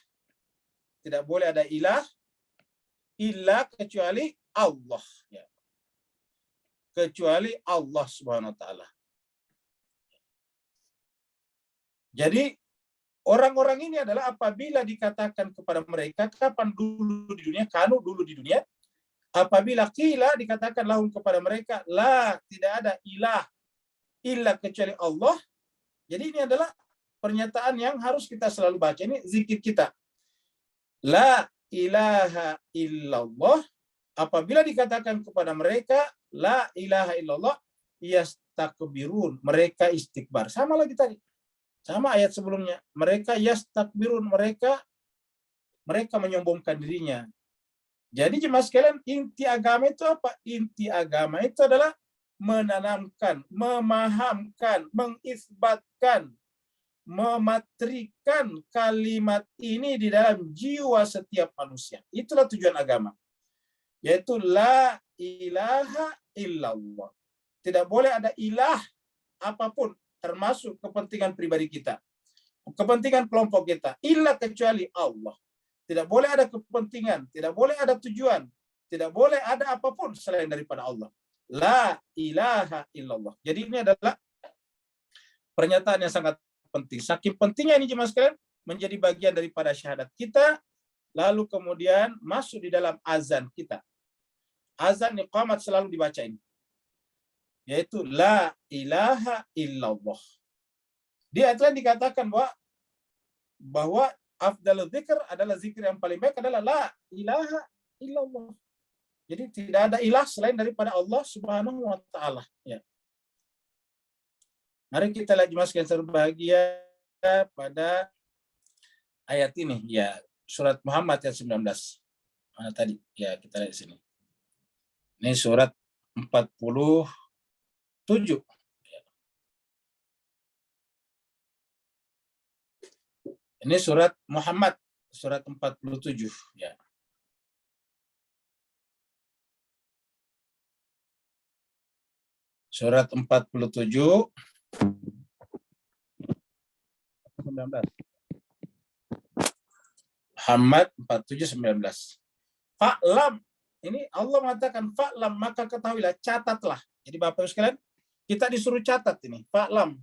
Tidak boleh ada ilah illa kecuali Allah, ya. Kecuali Allah Subhanahu wa taala. Jadi orang-orang ini adalah apabila dikatakan kepada mereka, kapan dulu di dunia, kanu dulu di dunia, apabila qila dikatakan lahum kepada mereka, la, tidak ada ilah illa kecuali Allah. Jadi ini adalah pernyataan yang harus kita selalu baca. Ini zikir kita. La ilaha illallah, apabila dikatakan kepada mereka la ilaha illallah, yastakbirun, mereka istikbar. Sama lagi tadi. Sama ayat sebelumnya. Mereka yastakbirun, mereka menyombongkan dirinya. Jadi jemaah sekalian, inti agama itu apa? Inti agama itu adalah menanamkan, memahamkan, mengisbatkan, mematrikan kalimat ini di dalam jiwa setiap manusia. Itulah tujuan agama. Yaitu la ilaha illallah. Tidak boleh ada ilah apapun, termasuk kepentingan pribadi kita, kepentingan kelompok kita, illa kecuali Allah. Tidak boleh ada kepentingan, tidak boleh ada tujuan, tidak boleh ada apapun selain daripada Allah. La ilaha illallah. Jadi ini adalah pernyataan yang sangat penting. Saking pentingnya ini jemaah sekalian, menjadi bagian daripada syahadat kita, lalu kemudian masuk di dalam azan kita. Azan iqamat selalu dibaca ini, yaitu la ilaha illallah. Di ayat lain dikatakan bahwa afdalul dzikr adalah zikir yang paling baik adalah la ilaha illallah. Jadi tidak ada ilah selain daripada Allah Subhanahu wa taala, ya. Mari kita lihat jemaah sekalian berbahagia pada ayat ini, ya, surat Muhammad ayat 19. Mana tadi? Ya, kita lihat di sini. Ini surat 47. Ini surat Muhammad, surat 47, ya. Surat 47 19. Muhammad 47:19. Fa'lam, ini Allah mengatakan fa'lam, maka ketahuilah, catatlah. Jadi Bapak Ibu sekalian, kita disuruh catat ini, fa'lam.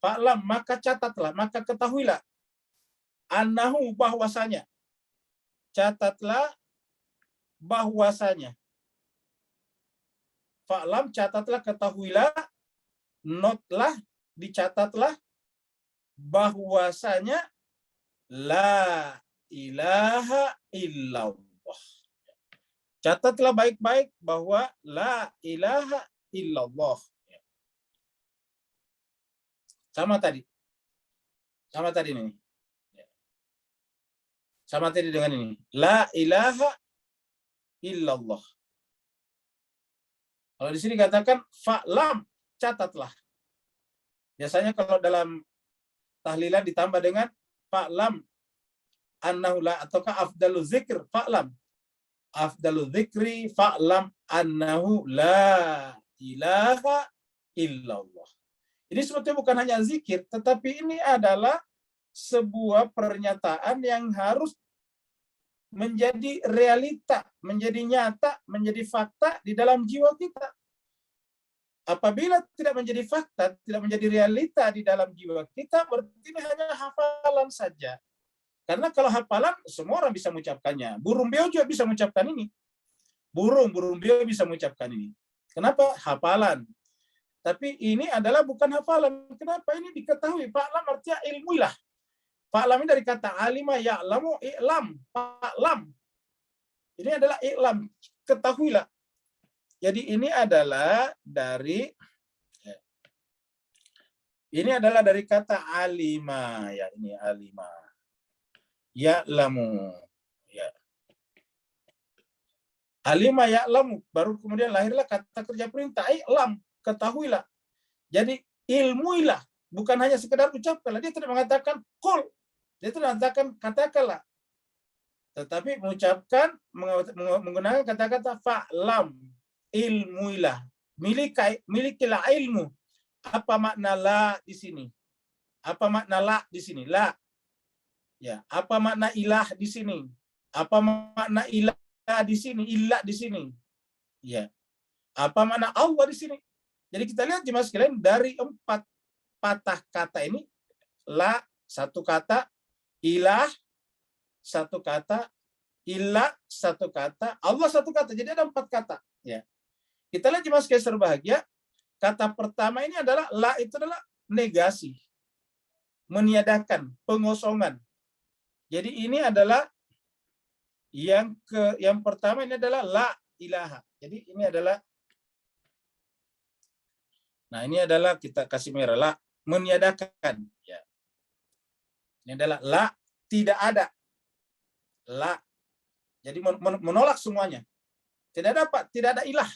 Fa'lam, maka catatlah, maka ketahuilah. Annahu, bahwasanya. Catatlah bahwasanya. Fa'lam, catatlah, ketahuilah, notlah, dicatatlah, bahwasanya la ilaha illallah. Catatlah baik-baik bahwa la ilaha illallah. Sama tadi ini. Sama tadi dengan ini. La ilaha illallah. Kalau di sini katakan fa'lam, catatlah. Biasanya kalau dalam tahlilan ditambah dengan fa'lam annahu la, ataukah afdalu zikr fa'lam. Afdalu zikri fa'lam annahu la ilaha illallah. Ini sebetulnya bukan hanya zikir, tetapi ini adalah sebuah pernyataan yang harus menjadi realita, menjadi nyata, menjadi fakta di dalam jiwa kita. Apabila tidak menjadi fakta, tidak menjadi realita di dalam jiwa kita, berarti ini hanya hafalan saja. Karena kalau hafalan, semua orang bisa mengucapkannya. Burung beo juga bisa mengucapkan ini. Burung beo bisa mengucapkan ini. Kenapa? Hafalan. Tapi ini adalah bukan hafalan. Kenapa? Ini diketahui. Fa'lam artinya ilmuilah. Fa'lam ini dari kata alima ya'lamu i'lam. Fa'lam. Ini adalah i'lam. Ketahuilah. Jadi ini adalah dari kata alima, ya, ini alima. Ya'lamu, ya. Alima ya'lamu, baru kemudian lahirlah kata kerja perintah, i'lam, ketahuilah. Jadi ilmuilah, bukan hanya sekedar ucapkanlah. Dia tidak mengatakan qul, dia tidak mengatakan katakanlah. Tetapi mengucapkan menggunakan kata-kata fa'lam, ilmuilah, milikilah ilmu. Apa makna la di sini? Apa makna la di sini? La. Ya, apa makna ilah di sini? Apa makna ilah di sini? Ilah di sini. Ya. Apa makna Allah di sini? Jadi kita lihat jemaah sekalian, dari 4 patah kata ini, la satu kata, ilah satu kata, ilah satu kata, Allah satu kata. Jadi ada 4 kata. Ya. Kita lihat jemaah sekalian berbahagia. Kata pertama ini adalah la, itu adalah negasi, meniadakan, pengosongan. Jadi ini adalah yang pertama ini adalah la ilaha. Jadi ini adalah, nah ini adalah kita kasih merah, la, meniadakan. Ya. Ini adalah la, tidak ada. La. Jadi menolak semuanya. Tidak ada apa? Tidak ada ilah.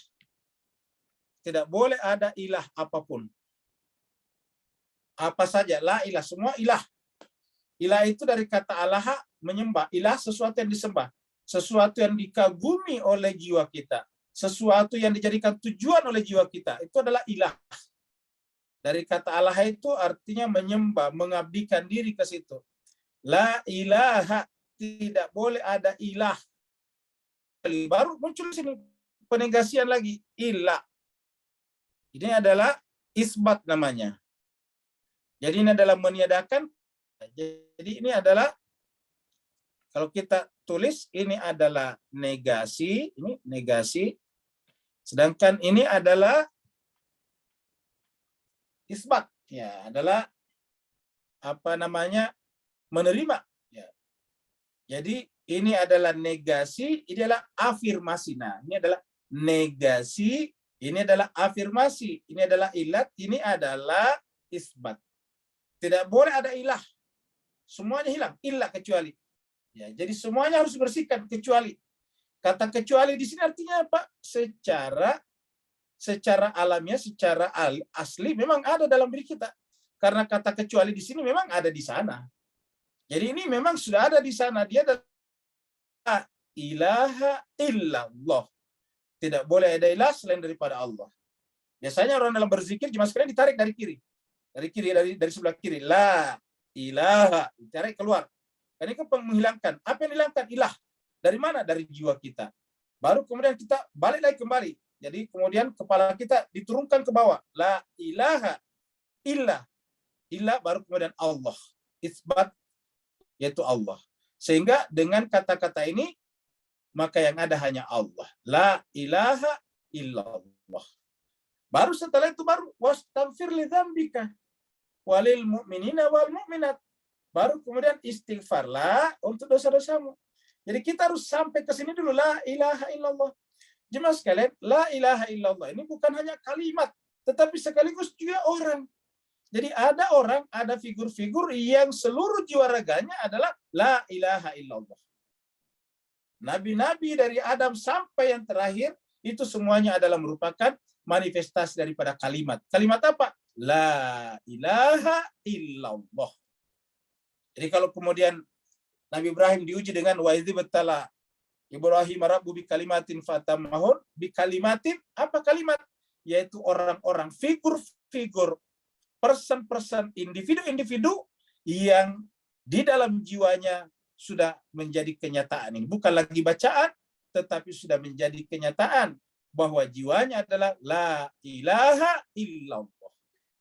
Tidak boleh ada ilah apapun. Apa saja, la ilah, semua ilah. Ilah itu dari kata alaha, menyembah. Ilah sesuatu yang disembah. Sesuatu yang dikagumi oleh jiwa kita. Sesuatu yang dijadikan tujuan oleh jiwa kita. Itu adalah ilah. Dari kata alaha itu artinya menyembah, mengabdikan diri ke situ. La ilaha, tidak boleh ada ilah. Baru muncul di sini penegasian lagi, ilah. Ini adalah isbat namanya. Jadi ini adalah meniadakan. Jadi ini adalah, kalau kita tulis, ini adalah negasi, ini negasi. Sedangkan ini adalah isbat, ya, adalah apa namanya, menerima. Ya. Jadi ini adalah negasi, ini adalah afirmasi. Nah, ini adalah negasi, ini adalah afirmasi, ini adalah ilat, ini adalah isbat. Tidak boleh ada ilah. Semuanya hilang, ilah kecuali. Ya, jadi semuanya harus bersihkan kecuali. Kata kecuali di sini artinya apa? Secara alamiah, secara asli memang ada dalam diri kita. Karena kata kecuali di sini memang ada di sana. Jadi ini memang sudah ada di sana. Dia adalah ilaha illallah. Tidak boleh ada ilah selain daripada Allah. Biasanya orang dalam berzikir cuma sekalian ditarik dari kiri. Dari sebelah kiri. La ilaha, ditarik keluar. Ini kan menghilangkan. Apa yang dihilangkan? Ilah. Dari mana? Dari jiwa kita. Baru kemudian kita balik lagi kembali. Jadi kemudian kepala kita diturunkan ke bawah. La ilaha illah. Illah baru kemudian Allah. Isbat, yaitu Allah. Sehingga dengan kata-kata ini, maka yang ada hanya Allah. La ilaha illallah. Baru setelah itu baru wastaghfir li dzambika walil mu'minina wal mu'minat. Baru kemudian istighfarlah untuk dosa-dosamu. Jadi kita harus sampai ke sini dulu, la ilaha illallah. Jemaah sekalian, la ilaha illallah ini bukan hanya kalimat, tetapi sekaligus juga orang. Jadi ada orang, ada figur-figur yang seluruh jiwa raganya adalah la ilaha illallah. Nabi-nabi dari Adam sampai yang terakhir, itu semuanya adalah merupakan manifestasi daripada kalimat. Kalimat apa? La ilaha illallah. Jadi kalau kemudian Nabi Ibrahim diuji dengan wa idzi battala Ibrahim rabbu bi kalimatin fatamahun, bi kalimatin, apa kalimat? Yaitu orang-orang, figur-figur, person-person, individu-individu yang di dalam jiwanya sudah menjadi kenyataan. Ini bukan lagi bacaan, tetapi sudah menjadi kenyataan bahwa jiwanya adalah la ilaha illallah.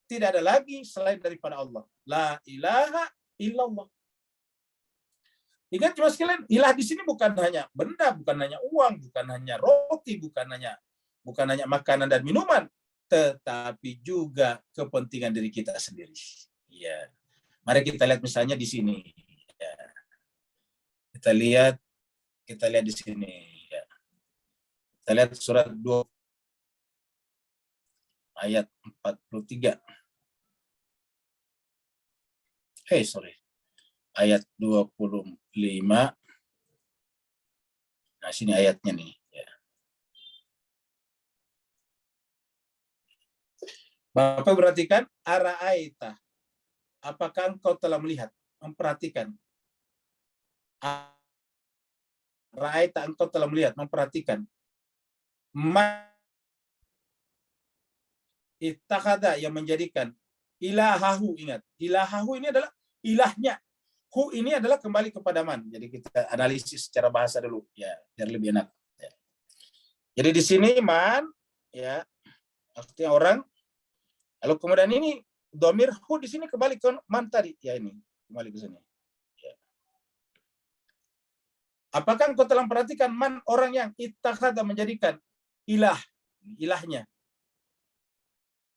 Tidak ada lagi selain daripada Allah. La ilaha illallah. Ingat cuma sekalian, ilah di sini bukan hanya benda, bukan hanya uang, bukan hanya roti, bukan hanya makanan dan minuman, tetapi juga kepentingan diri kita sendiri. Ya. Mari kita lihat misalnya di sini. Ya. Kita lihat di sini. Ya. Kita lihat surat 2 ayat 43. Ayat 25. Nah, sini ayatnya nih. Ya. Bapak perhatikan, ara'aita. Apakah engkau telah melihat, memperhatikan? Ara'aita, engkau telah melihat, memperhatikan. Ittakhadha, yang menjadikan ilahahu. Ingat, ilahahu ini adalah ilahnya. Hu ini adalah kembali kepada man. Jadi kita analisis secara bahasa dulu ya, biar lebih enak. Ya. Jadi di sini man, ya, artinya orang. Lalu kemudian ini dhamir hu di sini kembali ke man tadi. Ya ini kembali ke sini. Ya. Apakah engkau telah memperhatikan man, orang yang ittakhadha, menjadikan ilahnya.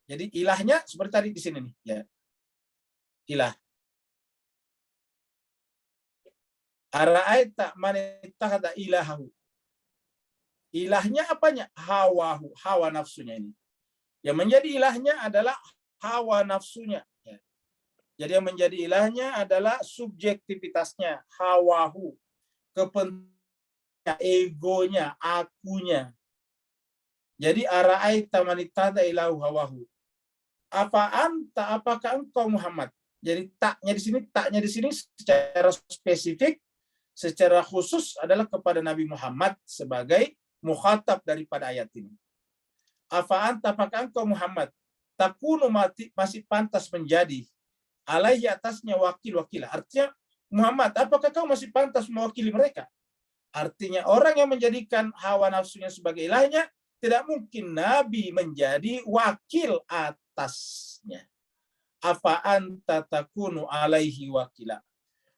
Jadi ilahnya seperti tadi di sini nih, ya. Ilah. Ara'aita man ittakhadha ilahahu. Ilahnya apanya? Hawahu, hawa nafsunya ini. Yang menjadi ilahnya adalah hawa nafsunya. Ya. Jadi yang menjadi ilahnya adalah subjektivitasnya, hawahu, kepentingannya, egonya, akunya. Jadi ara'aita man ittakhadha ilahu hawahu. Apakah engkau Muhammad? Jadi taknya di sini secara spesifik, secara khusus adalah kepada Nabi Muhammad sebagai mukhatab daripada ayat ini. Apakah engkau Muhammad takunu masih pantas menjadi alaihi atasnya wakil-wakilah. Artinya Muhammad, apakah kau masih pantas mewakili mereka? Artinya orang yang menjadikan hawa nafsunya sebagai ilahnya, tidak mungkin Nabi menjadi wakil atasnya. Takunu alaihi wakila.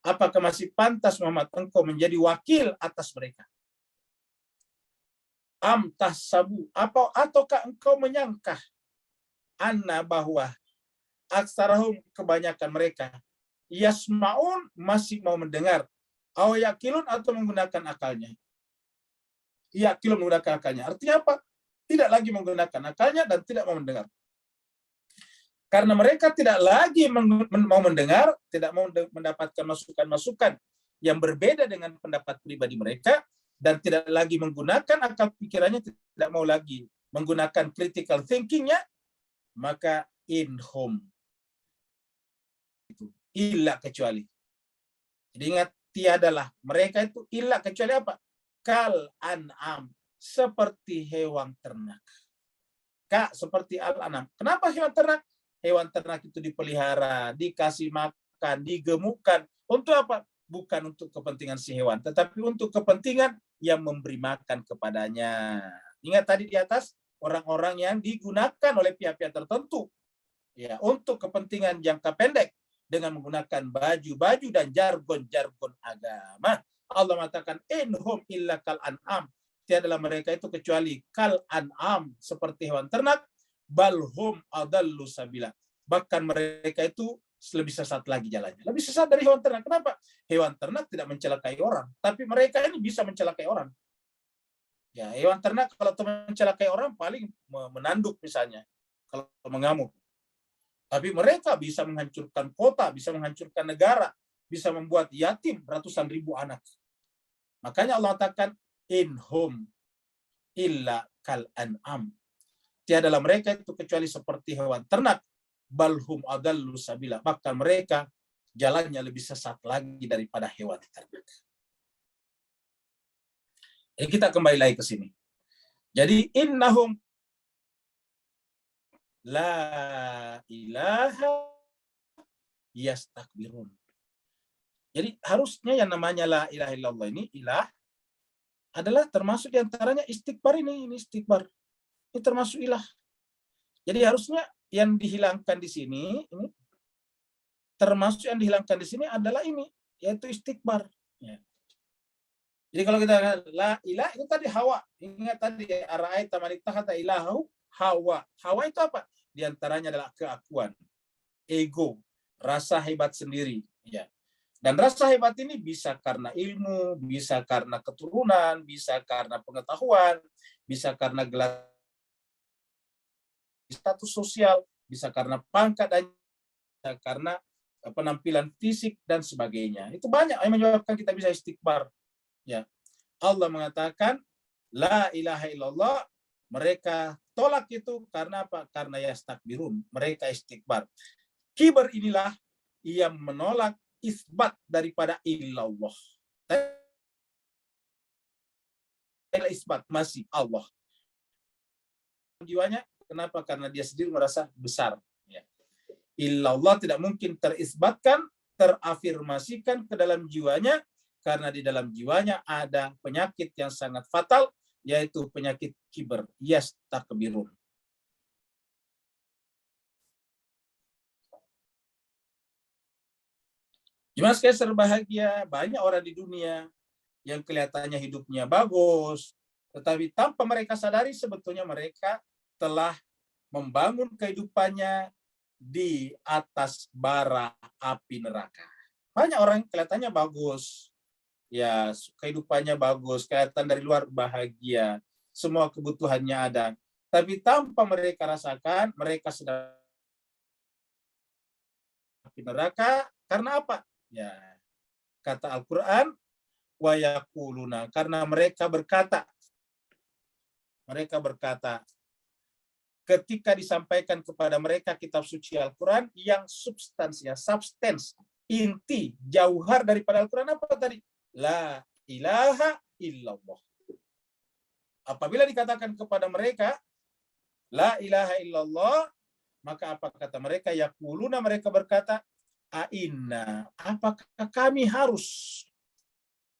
Apakah masih pantas Muhammad engkau menjadi wakil atas mereka? Tahsabu, ataukah engkau menyangka anna bahwa aksarahum, kebanyakan mereka, yasmaun, masih mau mendengar, aw yakilun, atau menggunakan akalnya. Yakilun, menggunakan akalnya. Artinya apa? Tidak lagi menggunakan akalnya dan tidak mau mendengar. Karena mereka tidak lagi mau mendengar, tidak mau mendapatkan masukan-masukan yang berbeda dengan pendapat pribadi mereka, dan tidak lagi menggunakan akal pikirannya, tidak mau lagi menggunakan critical thinking-nya, maka inhum, itu illa, kecuali. Jadi ingat, tiadalah mereka itu illa, kecuali apa? Kal an'am, seperti hewan ternak. Seperti al-an'am. Kenapa hewan ternak? Hewan ternak itu dipelihara, dikasih makan, digemukkan. Untuk apa? Bukan untuk kepentingan si hewan, tetapi untuk kepentingan yang memberi makan kepadanya. Ingat tadi di atas, orang-orang yang digunakan oleh pihak-pihak tertentu, ya, untuk kepentingan jangka pendek dengan menggunakan baju-baju dan jargon-jargon agama. Allah mengatakan, inhum illa kal an'am. Tiadalah mereka itu kecuali kal an'am, seperti hewan ternak, balhum adallu sabila. Bahkan mereka itu lebih sesat lagi jalannya. Lebih sesat dari hewan ternak. Kenapa? Hewan ternak tidak mencelakai orang, tapi mereka ini bisa mencelakai orang. Ya, hewan ternak kalau mencelakai orang paling menanduk misalnya, kalau mengamuk. Tapi mereka bisa menghancurkan kota, bisa menghancurkan negara, bisa membuat yatim ratusan ribu anak. Makanya Allah katakan, inhum illa kal an'am. Tiadalah mereka itu kecuali seperti hewan ternak, balhum adallu sabila. Bahkan mereka jalannya lebih sesat lagi daripada hewan ternak. Jadi kita kembali lagi ke sini. Jadi innahum la ilaha yastakbirun. Jadi harusnya yang namanya la ilaha illallah ini, ilah, adalah termasuk diantaranya istighfar ini istighfar. Ini termasuk ilah. Jadi harusnya yang dihilangkan di sini, ini termasuk yang dihilangkan di sini adalah ini, yaitu istighfar. Ya. Jadi kalau kita la ilah itu tadi hawa. Ingat tadi ara'aita man ittakhadha ilahahu hawa. Hawa itu apa? Di antaranya adalah keakuan, ego, rasa hebat sendiri, ya. Dan rasa hebat ini bisa karena ilmu, bisa karena keturunan, bisa karena pengetahuan, bisa karena gelar status sosial, bisa karena pangkat, dan bisa karena penampilan fisik dan sebagainya. Itu banyak yang menyebabkan kita bisa istighfar. Ya. Allah mengatakan la ilaha illallah, mereka tolak itu karena apa? Karena yastakbirun, mereka istighfar. Kibar inilah yang menolak isbat daripada illallah. Isbat masih Allah. Jiwanya, kenapa? Karena dia sendiri merasa besar. Ya. Illallah tidak mungkin terisbatkan, terafirmasikan ke dalam jiwanya, karena di dalam jiwanya ada penyakit yang sangat fatal, yaitu penyakit kibar, yastakbirun. Gimana sekali berbahagia, banyak orang di dunia yang kelihatannya hidupnya bagus, tetapi tanpa mereka sadari sebetulnya mereka telah membangun kehidupannya di atas bara api neraka. Banyak orang yang kelihatannya bagus, ya kehidupannya bagus, kelihatan dari luar bahagia, semua kebutuhannya ada. Tapi tanpa mereka rasakan, mereka sedang di neraka. Karena apa? Ya, kata Al-Quran, wa yaquluna, karena mereka berkata ketika disampaikan kepada mereka kitab suci Al-Quran yang substansinya, substance, inti, jauhar daripada Al-Quran apa tadi? La ilaha illallah. Apabila dikatakan kepada mereka la ilaha illallah, maka apa kata mereka? Yaquluna, mereka berkata, ainna, apakah kami harus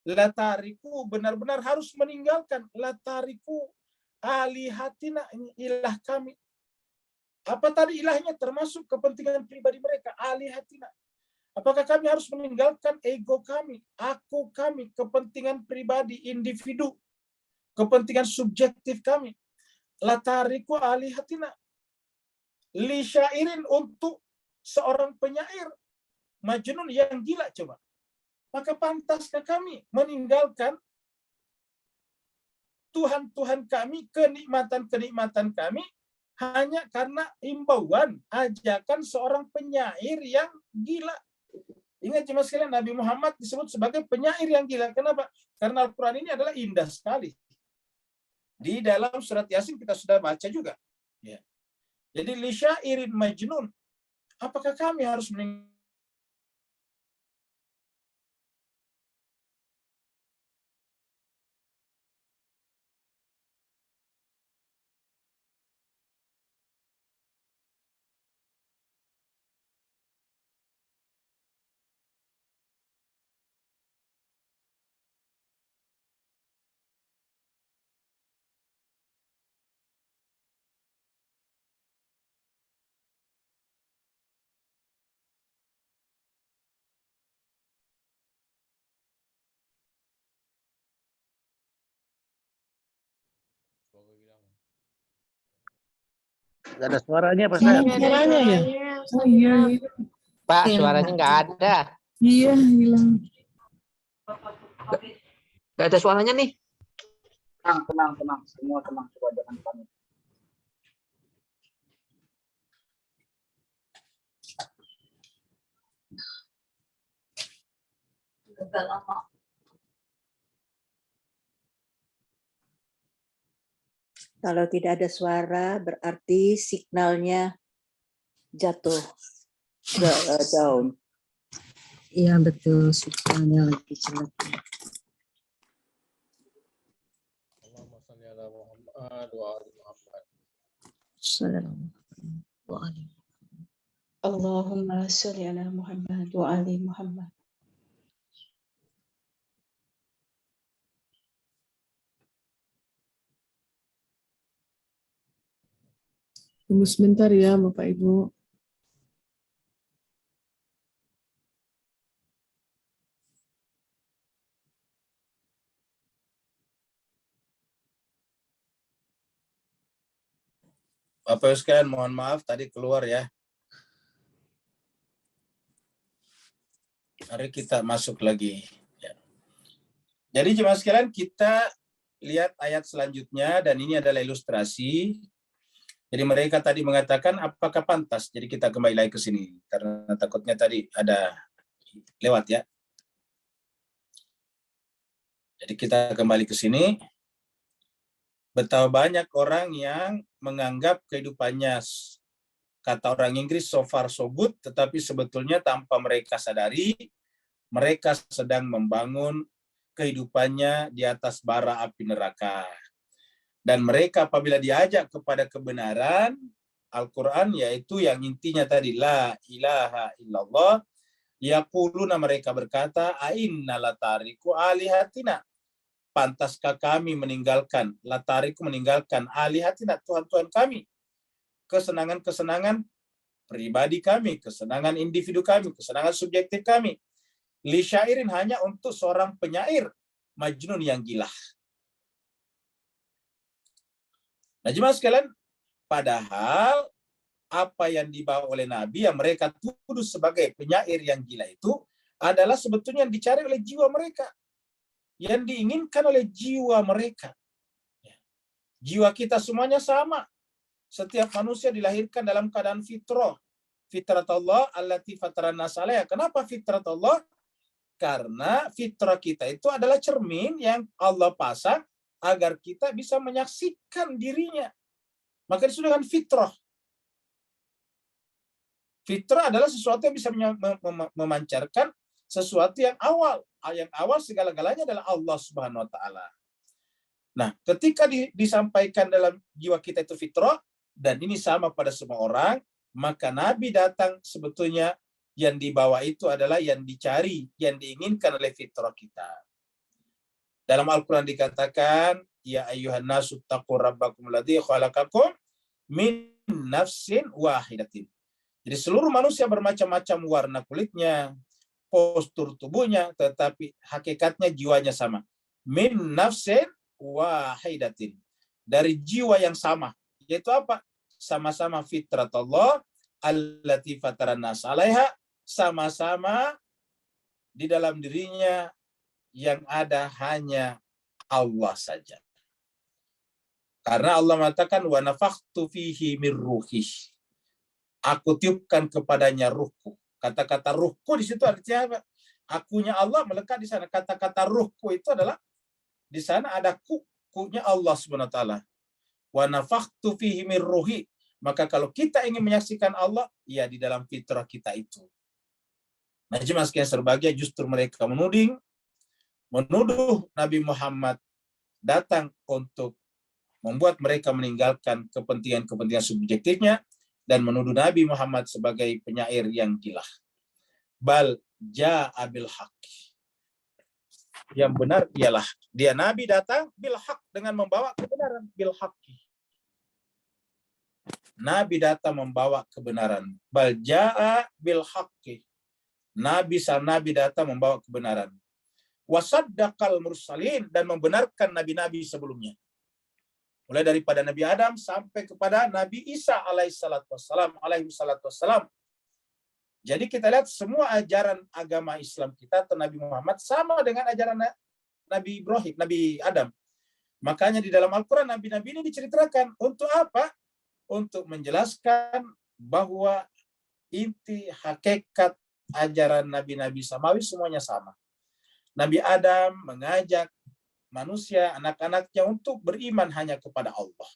latariku, benar-benar harus meninggalkan latariku alihatina, ini ilah kami. Apa tadi ilahnya? Termasuk kepentingan pribadi mereka, alihatina. Apakah kami harus meninggalkan ego kami, aku kami, kepentingan pribadi, individu, kepentingan subjektif kami. Latariku alihatina. Li syairin, untuk seorang penyair majnun yang gila, coba. Maka pantaskah kami meninggalkan Tuhan-Tuhan kami, kenikmatan-kenikmatan kami, hanya karena imbauan, ajakan seorang penyair yang gila. Ingat jemaah sekalian, Nabi Muhammad disebut sebagai penyair yang gila. Kenapa? Karena Al-Quran ini adalah indah sekali. Di dalam surat Yasin kita sudah baca juga. Ya. Jadi li syairin majnun. Apakah kami harus meninggalkan Gak ada suaranya, Pak. Suaranya ya? Oh iya. Pak, suaranya nggak ada. Iya, hilang. Nggak ada suaranya nih. Tenang. Semua tenang. Coba jangan panik. Kalau tidak ada suara, berarti signalnya jatuh, down. Iya betul, signalnya lagi jelek. Allahumma shalli ala Muhammad wa ali Muhammad. Assalamualaikum. Allahumma sholli ala Muhammad wa ali Muhammad. Tunggu sebentar ya Bapak Ibu. Bapak Ibu sekalian, mohon maaf tadi keluar ya. Mari kita masuk lagi. Ya. Jadi jemaah sekalian, kita lihat ayat selanjutnya, dan ini adalah ilustrasi. Jadi mereka tadi mengatakan apakah pantas. Jadi kita kembali lagi ke sini karena takutnya tadi ada lewat ya. Jadi kita kembali ke sini. Betapa banyak orang yang menganggap kehidupannya, kata orang Inggris, so far so good, tetapi sebetulnya tanpa mereka sadari, mereka sedang membangun kehidupannya di atas bara api neraka. Dan mereka apabila diajak kepada kebenaran Al-Quran, yaitu yang intinya tadi, la ilaha illallah, yaquluna, mereka berkata, ainna latariku alihatina, pantaskah kami meninggalkan, latariku meninggalkan, alihatina, Tuhan-Tuhan kami, kesenangan-kesenangan pribadi kami, kesenangan individu kami, kesenangan subjektif kami, li syairin, hanya untuk seorang penyair majnun yang gila. Nah, jemaah sekalian, padahal apa yang dibawa oleh Nabi yang mereka tuduh sebagai penyair yang gila itu adalah sebetulnya yang dicari oleh jiwa mereka. yang diinginkan oleh jiwa mereka. Jiwa kita semuanya sama. Setiap manusia dilahirkan dalam keadaan fitrah. Fitrat Allah allati fataran nas 'alaiha. Kenapa fitrat Allah? Karena fitrah kita itu adalah cermin yang Allah pasang agar kita bisa menyaksikan dirinya. Maka disebut dengan fitrah. Fitrah adalah sesuatu yang bisa memancarkan sesuatu yang awal. Yang awal segala-galanya adalah Allah Subhanahu wa taala. Nah, ketika disampaikan dalam jiwa kita itu fitrah, dan ini sama pada semua orang, maka Nabi datang sebetulnya yang dibawa itu adalah yang dicari, yang diinginkan oleh fitrah kita. Dalam Al-Quran dikatakan, ya ayyuhan nasu taqu rabbakum alladzi khalaqakum min nafsin wahidatin. Jadi seluruh manusia bermacam-macam warna kulitnya, postur tubuhnya, tetapi hakikatnya jiwanya sama. Min nafsin wahidatin. Dari jiwa yang sama. Yaitu apa? Sama-sama fitrat Allah allati fataran nas 'alaiha, sama-sama di dalam dirinya yang ada hanya Allah saja. Karena Allah mengatakan wa nafakhtu fihi min ruhi. Aku tiupkan kepadanya ruhku. Kata-kata ruhku di situ artinya apa? Akunya Allah melekat di sana. Kata-kata ruhku itu adalah di sana ada kunya Allah Subhanahu wa taala. Wa nafakhtu fihi min ruhi. Maka kalau kita ingin menyaksikan Allah, ya di dalam fitrah kita itu. Nah, jemaah sekalian berbahagia, justru mereka menuduh Nabi Muhammad datang untuk membuat mereka meninggalkan kepentingan-kepentingan subjektifnya dan menuduh Nabi Muhammad sebagai penyair yang gila. Bal ja'a bil haqq. Yang benar ialah dia Nabi datang bil haqq, dengan membawa kebenaran, bil haqqi. Nabi datang membawa kebenaran. Bal ja'a bil haqqi. Nabi datang membawa kebenaran. Wasaddaqal mursalin, dan membenarkan nabi-nabi sebelumnya. Mulai daripada Nabi Adam sampai kepada Nabi Isa alaihi salatu wassalam. Jadi kita lihat semua ajaran agama Islam kita atau Nabi Muhammad sama dengan ajaran Nabi Ibrahim, Nabi Adam. Makanya di dalam Al-Quran nabi-nabi ini diceritakan untuk apa? Untuk menjelaskan bahwa inti hakikat ajaran nabi-nabi samawi semuanya sama. Nabi Adam mengajak manusia, anak-anaknya untuk beriman hanya kepada Allah.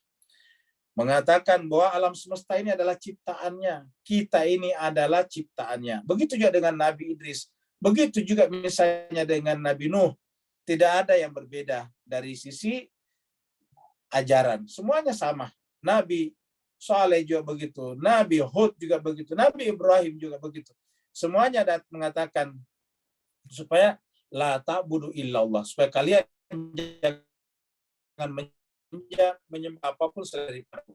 Mengatakan bahwa alam semesta ini adalah ciptaannya. Kita ini adalah ciptaannya. Begitu juga dengan Nabi Idris. Begitu juga misalnya dengan Nabi Nuh. Tidak ada yang berbeda dari sisi ajaran. Semuanya sama. Nabi Saleh juga begitu. Nabi Hud juga begitu. Nabi Ibrahim juga begitu. Semuanya mengatakan supaya la ta'budu illallah. Supaya kalian jangan menyembah apapun selain aku.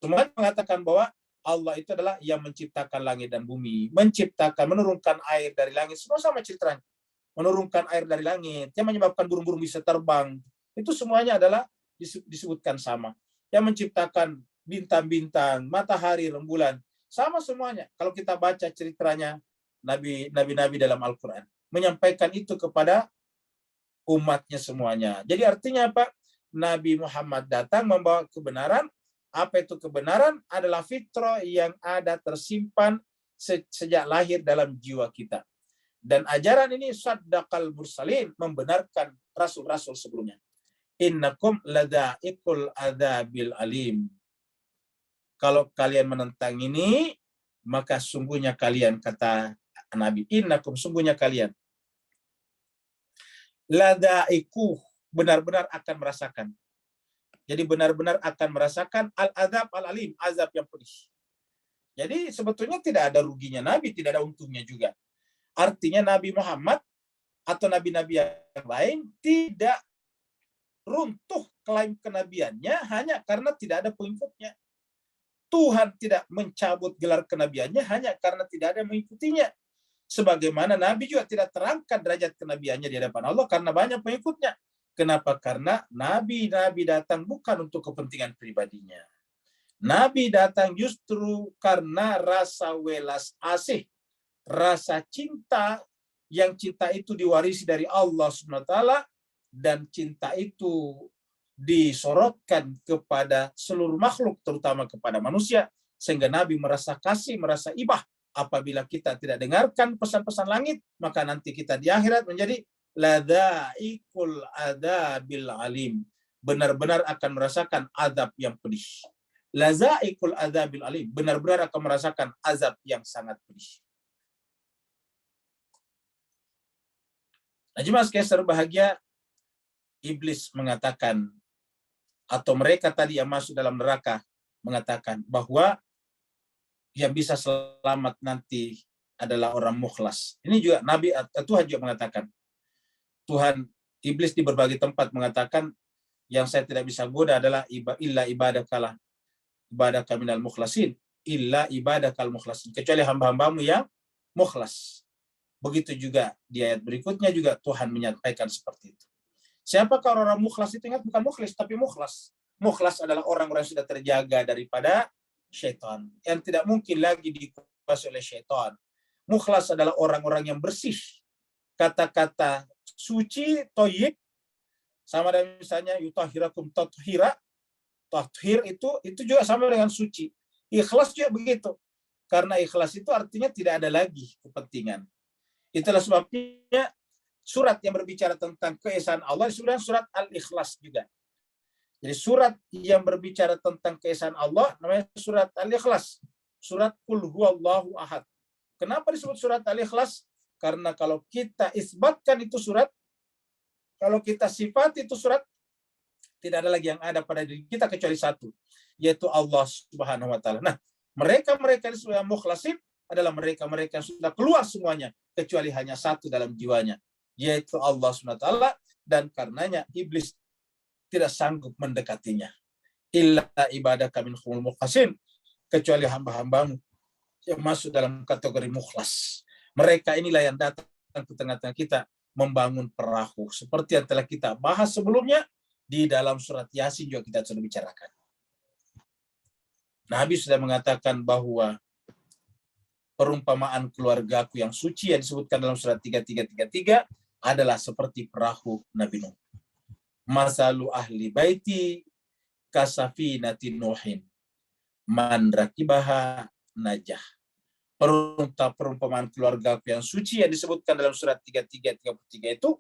Semuanya mengatakan bahwa Allah itu adalah yang menciptakan langit dan bumi, menurunkan air dari langit. Semua sama ceritanya. Menurunkan air dari langit, yang menyebabkan burung-burung bisa terbang. Itu semuanya adalah disebutkan sama. Yang menciptakan bintang-bintang, matahari, rembulan, sama semuanya. Kalau kita baca ceritanya nabi-nabi dalam Al-Quran, menyampaikan itu kepada umatnya semuanya. Jadi artinya apa? Nabi Muhammad datang membawa kebenaran. Apa itu kebenaran? Adalah fitrah yang ada tersimpan sejak lahir dalam jiwa kita. Dan ajaran ini saddaqal mursalin, membenarkan rasul-rasul sebelumnya. Innakum lada'iqul adabil alim. Kalau kalian menentang ini, maka sungguhnya kalian, kata Nabi, innakum, sungguhnya kalian, lada'iku, benar-benar akan merasakan. Jadi benar-benar akan merasakan al-adab al-alim, azab yang pedih. Jadi sebetulnya tidak ada ruginya Nabi, tidak ada untungnya juga. Artinya Nabi Muhammad atau nabi-nabi yang lain tidak runtuh klaim kenabiannya hanya karena tidak ada pengikutnya. Tuhan tidak mencabut gelar kenabiannya hanya karena tidak ada yang mengikutinya. Sebagaimana Nabi juga tidak terangkat derajat kenabiannya di hadapan Allah karena banyak pengikutnya. Kenapa? Karena Nabi datang bukan untuk kepentingan pribadinya. Nabi datang justru karena rasa welas asih, rasa cinta, yang cinta itu diwarisi dari Allah SWT dan cinta itu disorotkan kepada seluruh makhluk, terutama kepada manusia, sehingga Nabi merasa kasih, merasa ibah. Apabila kita tidak dengarkan pesan-pesan langit, maka nanti kita di akhirat menjadi ladzaikul adabil alim, benar-benar akan merasakan azab yang pedih. Lazaikul adzabil alim, benar-benar akan merasakan azab yang sangat pedih. Nah, jemaah sekalian berbahagia, iblis mengatakan, atau mereka tadi yang masuk dalam neraka mengatakan bahwa yang bisa selamat nanti adalah orang mukhlas. Ini juga Nabi atau Tuhan juga mengatakan, Tuhan, iblis di berbagai tempat mengatakan, yang saya tidak bisa goda adalah illa ibadakalah, ibadaka minal mukhlasin, illa ibadakal mukhlasin, kecuali hamba-hambamu yang mukhlas. Begitu juga di ayat berikutnya juga Tuhan menyampaikan seperti itu. Siapakah orang-orang mukhlas itu? Ingat, bukan mukhlis, tapi mukhlas. Mukhlas adalah orang-orang yang sudah terjaga daripada syaitan, yang tidak mungkin lagi dikuasai oleh syaitan. Mukhlas adalah orang-orang yang bersih. Kata-kata suci, toyib, sama dengan misalnya yutahhirakum tathira. Tathir itu juga sama dengan suci. Ikhlas juga begitu. Karena ikhlas itu artinya tidak ada lagi kepentingan. Itulah sebabnya surat yang berbicara tentang keesaan Allah disebut surat Al-Ikhlas juga. Jadi surat yang berbicara tentang keesaan Allah namanya surat Al-Ikhlas. Surat Qul Huwallahu Ahad. Kenapa disebut surat Al-Ikhlas? Karena kalau kita isbatkan itu surat, kalau kita sifat itu surat, tidak ada lagi yang ada pada diri kita kecuali satu, yaitu Allah Subhanahu wa taala. Nah, mereka-mereka yang mukhlasin adalah mereka-mereka yang sudah keluar semuanya kecuali hanya satu dalam jiwanya, yaitu Allah Subhanahu wa taala, dan karenanya iblis tidak sanggup mendekatinya. Illa ibadaka minhumul mukhlasin, kecuali hamba-hambamu yang masuk dalam kategori mukhlas. Mereka inilah yang datang ke tengah-tengah kita membangun perahu, seperti yang telah kita bahas sebelumnya. Di dalam surat Yasin juga kita sudah bicarakan. Nabi sudah mengatakan bahwa perumpamaan keluargaku yang suci yang disebutkan dalam surat 3333 adalah seperti perahu Nabi Nuh. Masalu ahli baiti kasafinati Nuhin man rakibaha najah. Perumpamaan keluargaku yang suci yang disebutkan dalam surat 3333 itu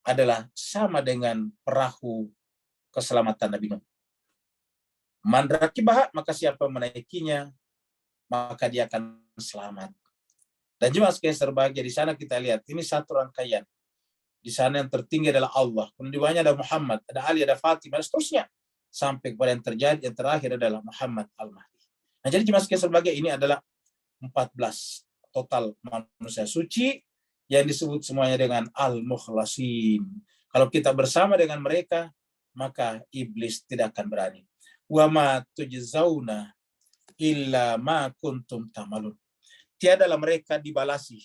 adalah sama dengan perahu keselamatan Nabi Nuh. Man rakibaha, maka siapa menaikinya, maka dia akan selamat. Dan jemaah sekalian berbahagia, di sana kita lihat ini satu rangkaian. Di sana yang tertinggi adalah Allah, kemudian di bawahnya ada Muhammad, ada Ali, ada Fatimah, dan seterusnya sampai kepada yang terjadi yang terakhir adalah Muhammad Al-Mahdi. Nah, jadi jemaah sekalian berbahagia, ini adalah 14 total manusia suci yang disebut semuanya dengan al-mukhlasin. Kalau kita bersama dengan mereka, maka iblis tidak akan berani. Wa ma tujzauna illa ma kuntum ta'malun. Tiadalah mereka dibalasi.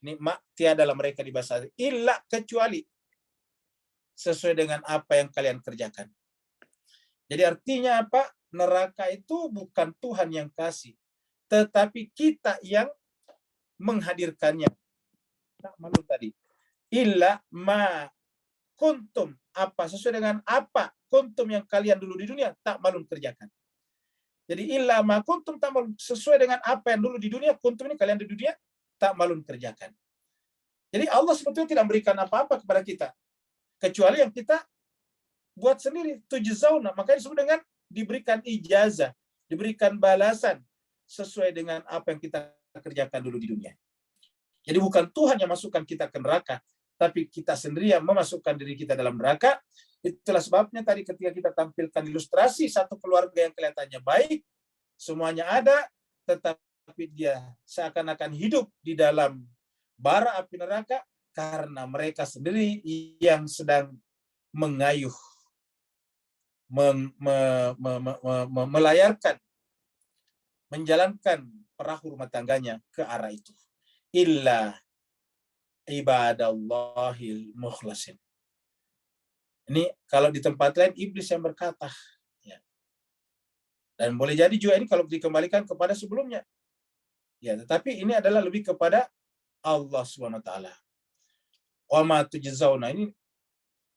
Nikmat tiadalah mereka dibalasi illa kecuali sesuai dengan apa yang kalian kerjakan. Jadi artinya apa? Neraka itu bukan Tuhan yang kasih, tetapi kita yang menghadirkannya. Tak malu tadi. Illa ma kuntum, apa sesuai dengan apa kuntum yang kalian dulu di dunia tak malu kerjakan. Jadi illa ma kuntum tak malu, sesuai dengan apa yang dulu di dunia, kuntum ini kalian di dunia tak malu kerjakan. Jadi Allah sebetulnya tidak memberikan apa-apa kepada kita kecuali yang kita buat sendiri. Tujzauna, makanya disebut dengan diberikan ijazah, diberikan balasan sesuai dengan apa yang kita kerjakan dulu di dunia. Jadi bukan Tuhan yang masukkan kita ke neraka, tapi kita sendiri yang memasukkan diri kita dalam neraka. Itulah sebabnya tadi ketika kita tampilkan ilustrasi satu keluarga yang kelihatannya baik, semuanya ada, tetapi dia seakan-akan hidup di dalam bara api neraka karena mereka sendiri yang sedang mengayuh, melayarkan, menjalankan perahu rumah tangganya ke arah itu. Illa ibadallahil mukhlasin. Ini kalau di tempat lain iblis yang berkata. Ya. Dan boleh jadi juga ini kalau dikembalikan kepada sebelumnya. Ya, tetapi ini adalah lebih kepada Allah SWT. Wa ma tujzauna, ini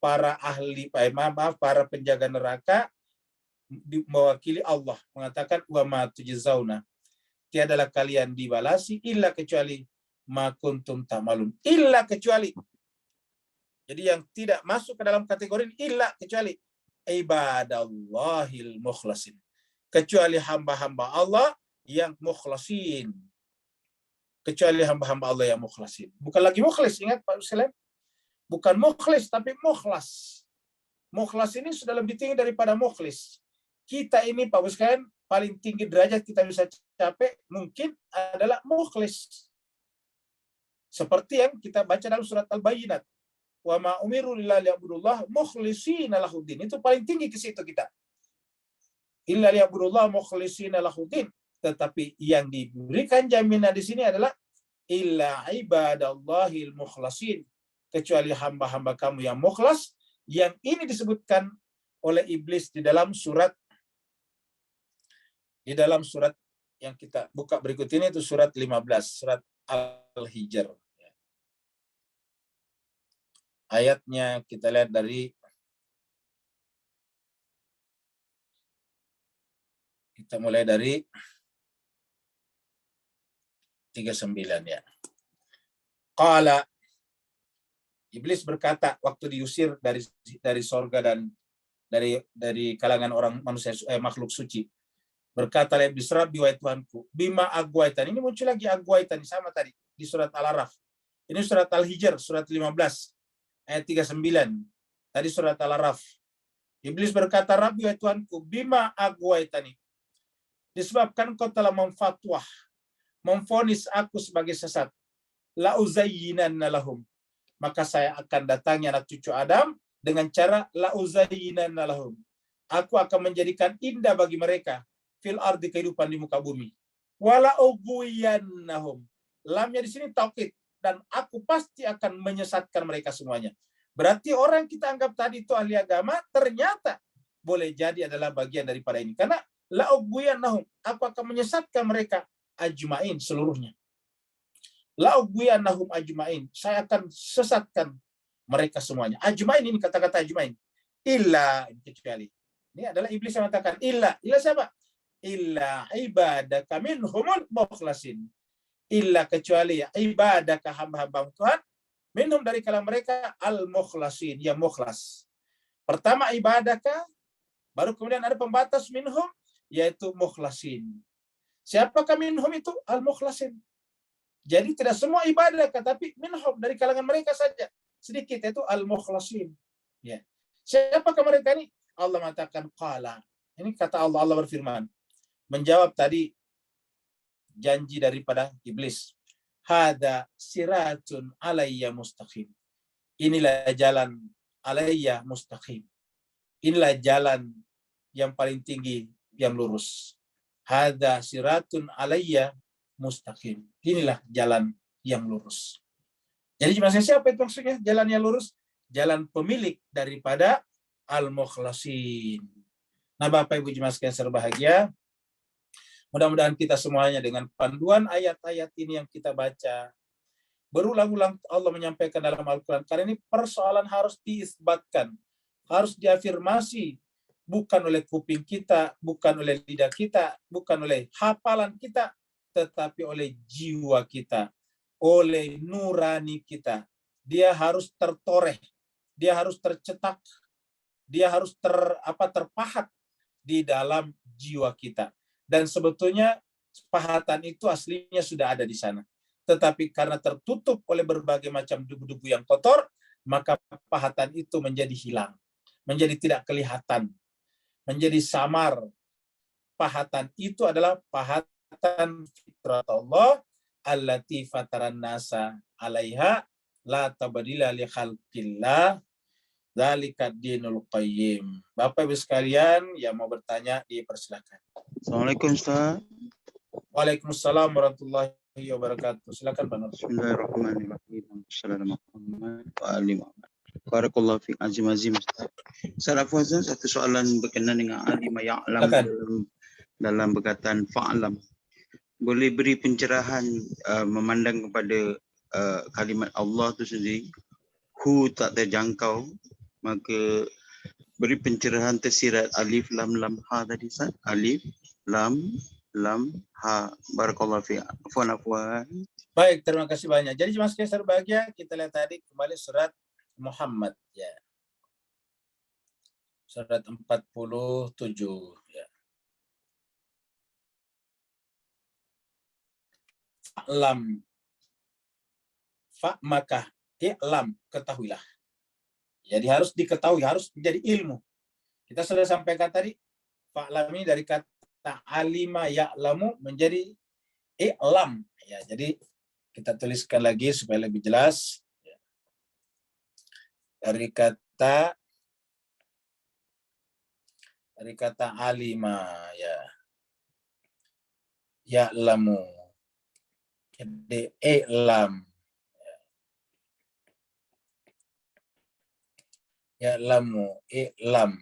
para ahli, para penjaga neraka mewakili Allah mengatakan wa ma tujzauna, tiadalah kalian dibalasi illa kecuali ma kuntum ta'malun, illa kecuali. Jadi yang tidak masuk ke dalam kategori ini illa kecuali ibadallahil mukhlasin, kecuali hamba-hamba Allah yang mukhlasin, kecuali hamba-hamba Allah yang mukhlasin. Bukan lagi mukhlis, ingat Pak Ustaz, bukan mukhlis tapi mukhlas. Mukhlas ini sudah lebih tinggi daripada mukhlis. Kita ini Pak Ustaz, paling tinggi derajat kita bisa capai mungkin adalah mukhlis. Seperti yang kita baca dalam surat Al-Bayyinat. Wa ma umiru illa liya'budullah mukhlishina lahuddin. Itu paling tinggi ke situ kita. Illa liya'budullah mukhlishina lahuddin. Tetapi yang diberikan jaminan di sini adalah illa ibadallahil mukhlasin, kecuali hamba-hamba kamu yang mukhlas, yang ini disebutkan oleh iblis di dalam surat yang kita buka berikut ini, itu surat 15, surat Al-Hijr. Ayatnya kita lihat dari kita mulai dari 39 ya. Qala, iblis berkata waktu diusir dari sorga dan dari kalangan orang manusia, makhluk suci. Berkata iblis, Rabbi wahai Tuhanku, bima agwaitan. Ini muncul lagi agwaitan sama tadi di surat Al-Araf. Ini surat Al-Hijr, surat 15 ayat 39. Tadi surat Al-Araf. Iblis berkata, Rabbi wahai Tuhanku, bima agwaitani, disebabkan kau telah memvonis aku sebagai sesat, la uzayyinanna lahum, maka saya akan datangi anak cucu Adam dengan cara la uzayyinanna lahum, aku akan menjadikan indah bagi mereka fil ardi, kehidupan di muka bumi, wala ughwiyannahum, lamnya di sini taukid, dan aku pasti akan menyesatkan mereka semuanya. Berarti orang yang kita anggap tadi itu ahli agama ternyata boleh jadi adalah bagian daripada ini, karena la ughwiyannahum, aku akan menyesatkan mereka ajmain, seluruhnya. La ughwiyannahum ajmain, saya akan sesatkan mereka semuanya. Ajmain, ini kata-kata ajmain. Illa, kecuali. Ini adalah iblis yang mengatakan illa. Illa siapa? Illa ibadaka minhumul mukhlasin. Illa kecuali ya ibadaka, hamba-hamba Tuhan, minhum dari kalangan mereka al-mukhlasin, yang mukhlas. Pertama ibadaka, baru kemudian ada pembatas minhum, yaitu mukhlasin. Siapakah minhum itu? Al-mukhlasin. Jadi tidak semua ibadah, tapi minhum dari kalangan mereka saja. Sedikit, itu al-mukhlasin. Ya. Siapakah mereka ini? Allah mengatakan qala. Ini kata Allah, Allah berfirman. Menjawab tadi janji daripada iblis. Hada siratun alayya mustaqim. Inilah jalan alayya mustaqim. Inilah jalan yang paling tinggi, yang lurus. Hada siratun alayya mustaqim. Inilah jalan yang lurus. Jadi maksudnya siapa itu maksudnya jalan yang lurus? Jalan pemilik daripada al-mukhlasin. Nah, Bapak Ibu jemaah sekalian berbahagia, mudah-mudahan kita semuanya dengan panduan ayat-ayat ini yang kita baca, berulang-ulang Allah menyampaikan dalam Al-Quran, karena ini persoalan harus diisbatkan, harus diafirmasi, bukan oleh kuping kita, bukan oleh lidah kita, bukan oleh hafalan kita, tetapi oleh jiwa kita, oleh nurani kita. Dia harus tertoreh, dia harus tercetak, dia harus terpahat di dalam jiwa kita. Dan sebetulnya pahatan itu aslinya sudah ada di sana. Tetapi karena tertutup oleh berbagai macam debu-debu yang kotor, maka pahatan itu menjadi hilang, menjadi tidak kelihatan, menjadi samar. Pahatan itu adalah pahatan fitrat Allah allati fataran nasa alaiha la tabdila li khalqillah dzalika dinul qayyim. Bapak Ibu sekalian yang mau bertanya dipersilakan. Assalamualaikum Ustaz. Waalaikumsalam warahmatullahi wabarakatuh. Silakan Pak Nur. Bismillahirrahmanirrahim. Assalamualaikum. Barakallahu fiik azim Ustaz. Salah Fazal, satu soalan berkenaan dengan alim ya'lam dalam perkataan fa'lam. Boleh beri pencerahan memandang kepada kalimat Allah itu sendiri. hu tak terjangkau, maka beri pencerahan tersirat alif lam lam ha tadi Ustaz. Alif lam lam ha. Barakallahu fi. Afwan. Baik, terima kasih banyak. Jadi jemaah sekalian berbahagia, kita lihat tadi kembali surat Muhammad ya. Surat 47 ya. Lam fa maka i'lam, ketahuilah. Jadi harus diketahui, harus menjadi ilmu. Kita sudah sampaikan tadi, fa'lam ini dari kata alima ya'lamu menjadi i'lam. Ya, jadi kita tuliskan lagi supaya lebih jelas. Dari kata alima ya. Ya'lamu. Jadi i'lam. Ya'lamu, i'lam.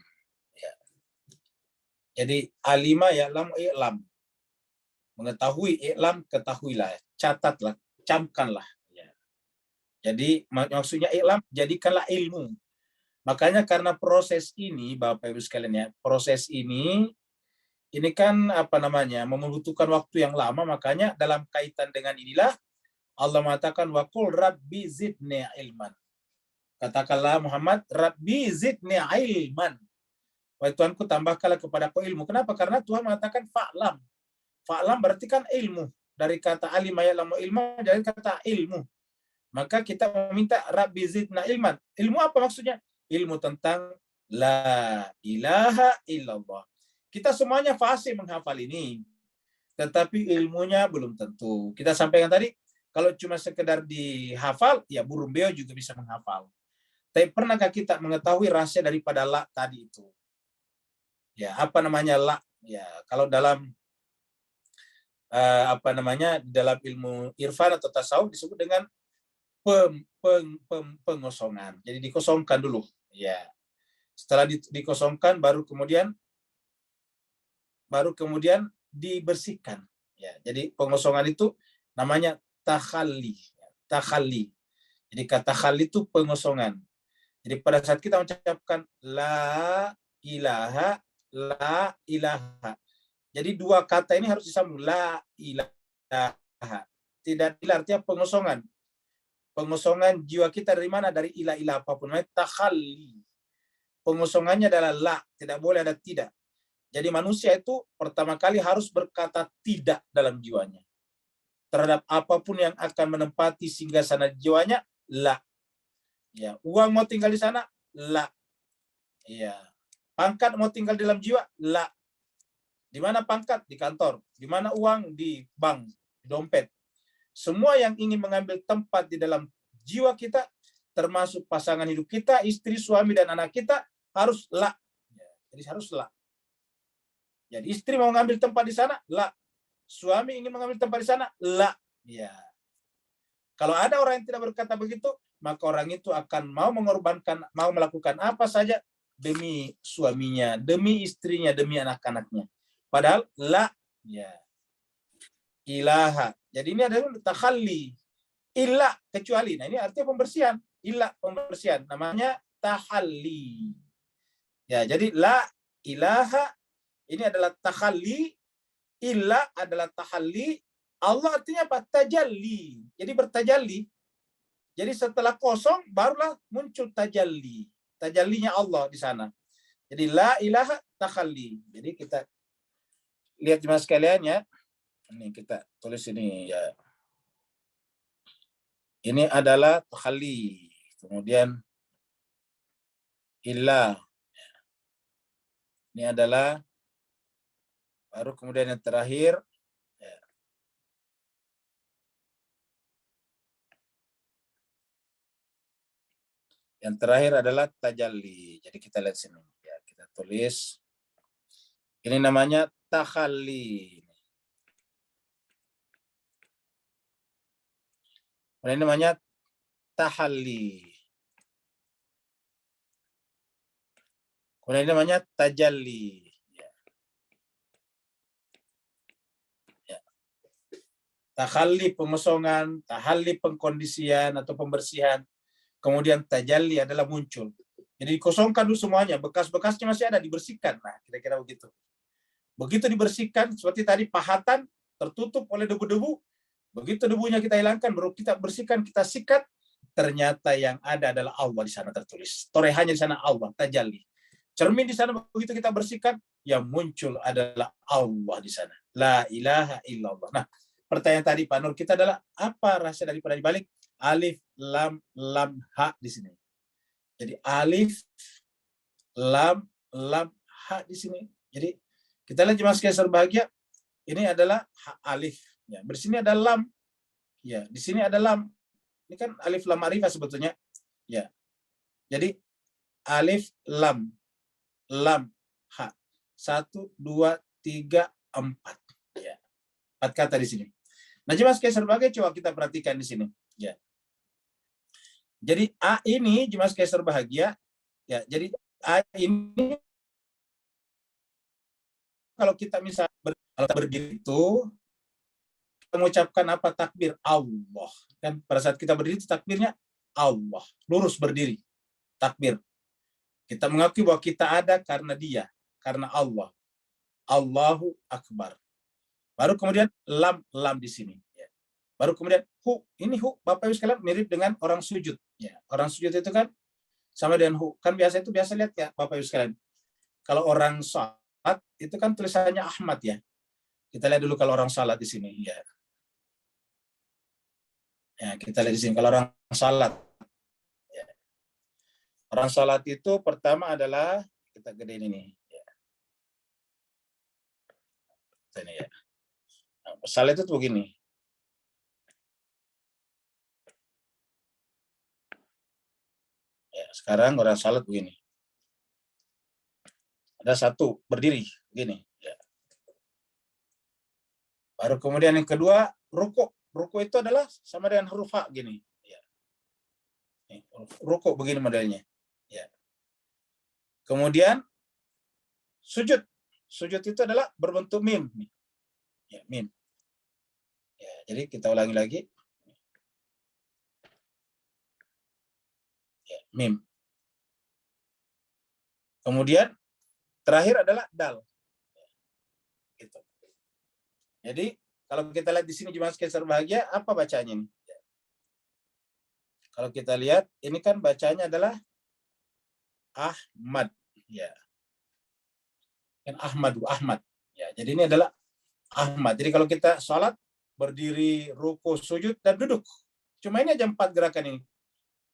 Ya. Jadi alima ya'lamu i'lam. Mengetahui, i'lam, ketahuilah, catatlah, camkanlah. Ya. Jadi maksudnya i'lam, jadikanlah ilmu. Makanya karena proses ini, Bapak Ibu sekalian ya, proses ini kan membutuhkan waktu yang lama, makanya dalam kaitan dengan inilah Allah mengatakan wa qul rabbi zidni ilman. Katakanlah Muhammad, rabbi zidni ilman. Wahai Tuhanku, tambahkanlah kepadaku ilmu. Kenapa? Karena Tuhan mengatakan fa'lam. Fa'lam berarti kan ilmu. Dari kata alima ya'lamu ilman, dari kata ilmu. Maka kita meminta rabbi zidna ilman. Ilmu apa maksudnya? Ilmu tentang la ilaha illallah. Kita semuanya fasih menghafal ini. Tetapi ilmunya belum tentu. Kita sampaikan tadi, kalau cuma sekedar dihafal, ya burung beo juga bisa menghafal. Tapi pernahkah kita mengetahui rahasia daripada la tadi itu? Ya, apa namanya la? Ya, kalau dalam dalam ilmu irfan atau tasawuf disebut dengan pengosongan. Jadi dikosongkan dulu. Ya. Setelah dikosongkan baru kemudian dibersihkan. Ya. Jadi pengosongan itu namanya takhalli. Takhalli. Jadi kata takhalli itu pengosongan. Jadi pada saat kita mengucapkan la ilaha, jadi dua kata ini harus disambung, la ilaha. Tidak artinya pengosongan. Pengosongan jiwa kita dari mana? Dari ilah apapun. Namanya takhalli. Pengosongannya adalah la, tidak boleh ada tidak. Jadi manusia itu pertama kali harus berkata tidak dalam jiwanya. Terhadap apapun yang akan menempati singgasana jiwanya, la. Ya, uang mau tinggal di sana, la. Ya. Pangkat mau tinggal dalam jiwa, la. Di mana pangkat? Di kantor. Di mana uang? Di bank, di dompet. Semua yang ingin mengambil tempat di dalam jiwa kita, termasuk pasangan hidup kita, istri, suami, dan anak kita, harus la. Ya, jadi harus la. Jadi istri mau mengambil tempat di sana, la. Suami ingin mengambil tempat di sana, la. Ya. Kalau ada orang yang tidak berkata begitu, maka orang itu akan mau melakukan apa saja demi suaminya, demi istrinya, demi anak-anaknya. Padahal la, ya, ilaha. Jadi ini adalah takhalli. Illa, kecuali. Nah ini artinya pembersihan. Illa, pembersihan. Namanya tahalli. Ya, jadi la ilaha ini adalah takhalli. Illa adalah tahalli. Allah artinya apa? Tajalli. Jadi bertajalli. Jadi setelah kosong barulah muncul tajalli. Tajallinya Allah di sana. Jadi la ilaha takhalli. Jadi kita lihat jemaah sekalian ya. Ini kita tulis ini ya. Ini adalah takhalli. Kemudian illa. Ini adalah baru kemudian yang terakhir ya. Yang terakhir adalah tajalli. Jadi kita lihat sini ya, kita tulis. Ini namanya takhalli. Ini namanya tahalli. Kemudian ini namanya tajalli. Ya. Takhalli pengosongan, tahalli pengkondisian atau pembersihan. kemudian tajalli adalah muncul. Jadi dikosongkan dulu semuanya, bekas-bekasnya masih ada, dibersihkan. Nah, kira-kira begitu. Begitu dibersihkan, seperti tadi pahatan tertutup oleh debu-debu, begitu debunya kita hilangkan, baru kita bersihkan, kita sikat, ternyata yang ada adalah Allah di sana tertulis. Torehannya di sana Allah, tajalli. Cermin di sana begitu kita bersihkan, yang muncul adalah Allah di sana. La ilaha illallah. Nah, pertanyaan tadi Pak Nur kita adalah apa rahasia daripada dibalik alif lam ha di sini? Jadi alif lam ha di sini. Jadi kita lihat jemaah sekalian berbahagia, ini adalah alif. Ya, di sini ada lam. Ya, di sini ada lam. Ini kan alif lam ma'rifah sebetulnya. Ya. Jadi alif lam ha. 1, 2, 3, 4. Ya. 4 kata di sini. Nah, jemaah sekalian berbahagia, coba kita perhatikan di sini. Ya. Jadi A ini jemaah sekalian berbahagia, ya. Jadi A ini kalau kita misalnya berdiri itu kita mengucapkan apa? Takbir Allah. Kan pada saat kita berdiri itu takbirnya Allah, lurus berdiri. Takbir. Kita mengakui bahwa kita ada karena Dia, karena Allah. Allahu Akbar. Baru kemudian lam di sini. Ya. Baru kemudian hu. Ini hu, Bapak Ibu sekalian, mirip dengan orang sujud. Ya. Orang sujud itu kan sama dengan hu. Kan biasa lihat ya Bapak Ibu sekalian. Kalau orang salat itu kan tulisannya Ahmad ya. Kita lihat dulu kalau orang salat di sini. Ya. Ya, kita lihat di sini kalau orang salat. Ya. Orang salat itu pertama adalah kita gedein ini. Ya. Ini ya. Nah, salat itu begini. Ya, sekarang orang salat begini. Ada satu berdiri begini. Ya. Baru kemudian yang kedua rukuk. Rukuk itu adalah sama dengan huruf ha gini. Ya. Rukuk begini modelnya. Ya. Kemudian sujud. Sujud itu adalah berbentuk mim. Ya, mim. Ya, jadi kita ulangi lagi. Ya, mim. Kemudian terakhir adalah dal. Ya. Gitu. Jadi kalau kita lihat di sini jemaah sekalian berbahagia, apa bacanya ini? Ya. Kalau kita lihat, ini kan bacanya adalah Ahmad. Ya. Kan Ahmad. Ya, jadi ini adalah Ahmad. Jadi kalau kita sholat, berdiri, ruku, sujud, dan duduk. Cuma ini aja 4 gerakan ini.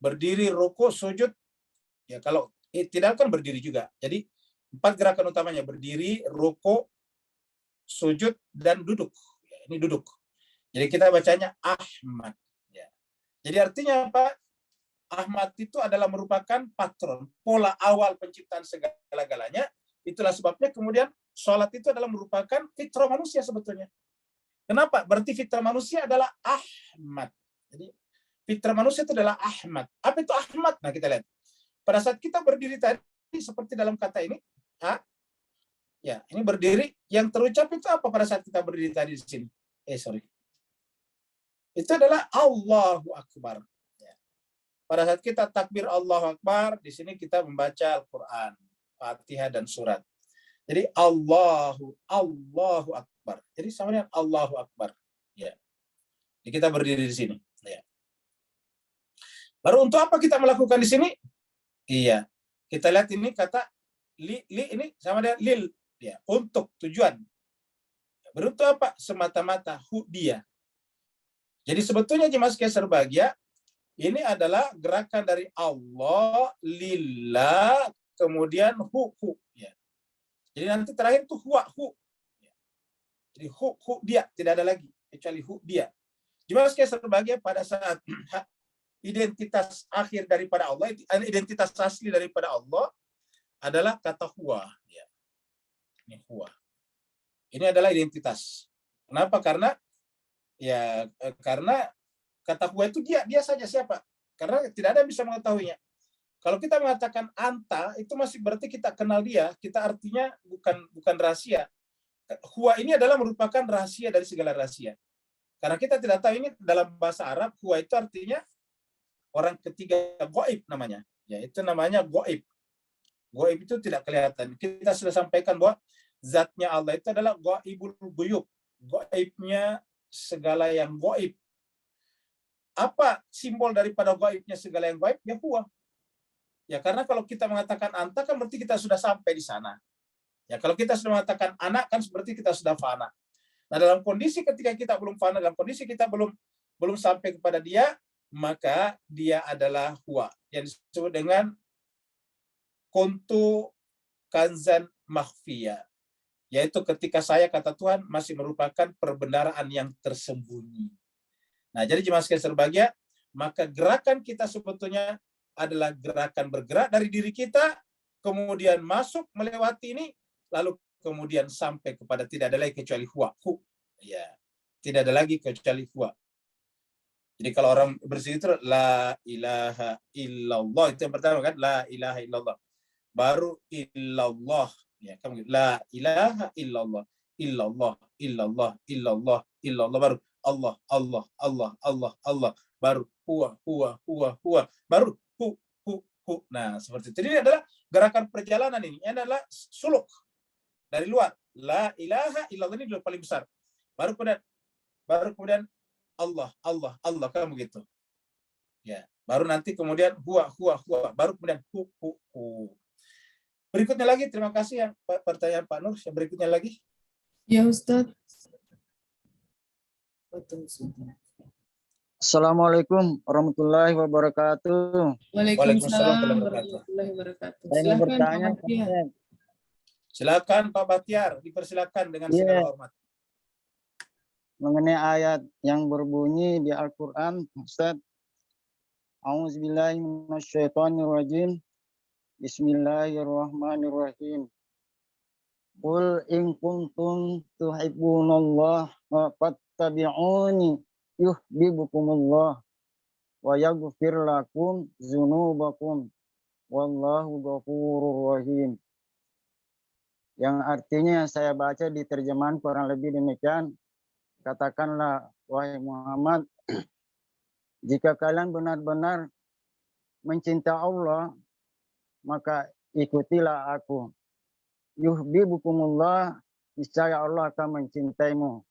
Berdiri, ruku, sujud. Ya, kalau tidak kan berdiri juga. Jadi 4 gerakan utamanya. Berdiri, ruku, sujud, dan duduk. Ya, ini duduk. Jadi kita bacanya Ahmad. Ya. Jadi artinya apa? Ahmad itu adalah merupakan patron. Pola awal penciptaan segala-galanya. Itulah sebabnya kemudian sholat itu adalah merupakan fitrah manusia sebetulnya. Kenapa? Berarti fitrah manusia adalah Ahmad. Jadi fitrah manusia itu adalah Ahmad. Apa itu Ahmad? Nah kita lihat. Pada saat kita berdiri tadi, seperti dalam kata ini, ya ini berdiri, yang terucap itu apa pada saat kita berdiri tadi di sini? Itu adalah Allahu Akbar. Ya. Pada saat kita takbir Allahu Akbar, di sini kita membaca Al-Quran, Fatihah dan surat. Jadi Allahu Akbar. Jadi sama dengan Allahu Akbar. Ya. Jadi kita berdiri di sini. Ya. Baru untuk apa kita melakukan di sini? Iya. Kita lihat ini kata li ini sama dengan lil. Ya. Untuk tujuan. Beruntuk apa? Semata-mata dia. Jadi sebetulnya jemaah sekalian berbahagia, ini adalah gerakan dari Allah, lillah, kemudian hu. Ya. Jadi nanti terakhir itu huwa, hu. Ya. Jadi hu dia, tidak ada lagi kecuali hu dia. Jemaah sekalian berbahagia, pada saat identitas akhir daripada Allah, identitas asli daripada Allah adalah kata huwa. Ya. Ini huwa. Ini adalah identitas. Kenapa? Karena kata huwa itu dia saja siapa? Karena tidak ada yang bisa mengetahuinya. Kalau kita mengatakan anta, itu masih berarti kita kenal dia, kita artinya bukan rahasia. Huwa ini adalah merupakan rahasia dari segala rahasia. Karena kita tidak tahu ini dalam bahasa Arab, huwa itu artinya orang ketiga gaib namanya. Ya, itu namanya gaib. Gaib itu tidak kelihatan. Kita sudah sampaikan bahwa zatnya Allah itu adalah gaibul ghuyub. Gaibnya segala yang gaib. Apa simbol daripada gaibnya segala yang gaib? Ya huwa. Ya, karena kalau kita mengatakan anta kan berarti kita sudah sampai di sana. Ya, kalau kita sudah mengatakan anak kan seperti kita sudah fana. Nah, dalam kondisi ketika kita belum fana, dalam kondisi kita belum sampai kepada dia, maka dia adalah huwa, yang disebut dengan kuntu kanzan makhfiya, yaitu ketika saya, kata Tuhan, masih merupakan perbendaharaan yang tersembunyi. Nah, jadi jemaah sekalian berbahagia, maka gerakan kita sebetulnya adalah gerakan bergerak dari diri kita, kemudian masuk melewati ini, lalu kemudian sampai kepada tidak ada lagi kecuali huwa. Ya, tidak ada lagi kecuali huwa. Jadi kalau orang berzikir la ilaha illallah, itu yang pertama kan, la ilaha illallah. Baru illallah, ya, kamu la ilaha illallah, illallah, illallah, illallah, illallah, baru Allah, Allah, Allah, Allah, Allah, baru huwa, huwa, huwa, huwa, baru hu. Nah, seperti itu. Ini adalah gerakan perjalanan ini. Ini adalah suluk dari luar. La ilaha illallah ini adalah paling besar. Baru kemudian Allah, Allah, Allah, kan begitu. Ya, baru nanti kemudian huwa, huwa, huwa, baru kemudian hu. Berikutnya lagi, terima kasih yang pertanyaan Pak Nur. Yang berikutnya lagi. Ya Ustadz. Assalamualaikum warahmatullahi wabarakatuh. Waalaikumsalam warahmatullahi wabarakatuh. Saya mau bertanya, Ustaz. Silakan Pak Batiar, dipersilakan dengan segala hormat. Mengenai ayat yang berbunyi di Al-Quran, Ustaz. A'udzubillahi minasyaitonirrajim. Bismillahirrahmanirrahim. Qul in kuntum tuhibbunallah fattabi'uni yuhibbukumullah wa yaghfir lakum dzunubakum wallahu ghafurur rahim. Yang artinya saya baca di terjemahan kurang lebih demikian. Katakanlah, wahai Muhammad, jika kalian benar-benar mencinta Allah, maka ikutilah aku. Yuhibbukumullah, niscaya Allah akan mencintaimu.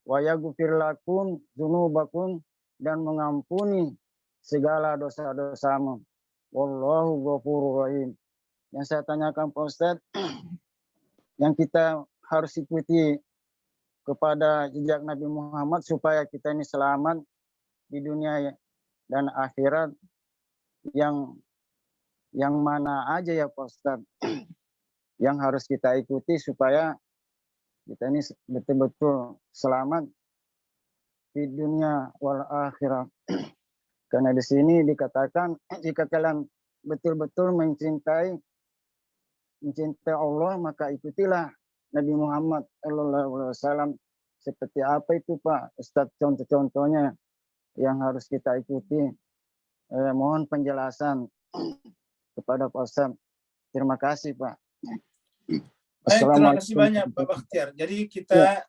Wa yaghfir lakum dzunubakum, dan mengampuni segala dosa-dosamu. Wallahu ghafurur rahim. Yang saya tanyakan Pak Ustadz, yang kita harus ikuti kepada jejak Nabi Muhammad supaya kita ini selamat di dunia dan akhirat, yang mana aja ya Pak Ustadz yang harus kita ikuti supaya kita ini betul-betul selamat di dunia wal akhirat. Karena di sini dikatakan jika kalian betul-betul mencintai Allah, maka ikutilah Nabi Muhammad SAW. Seperti apa itu Pak Ustadz, contoh-contohnya yang harus kita ikuti? Mohon penjelasan kepada Pak Ustadz. Terima kasih Pak. Baik, terima kasih banyak Pak Bakhtiar. Jadi kita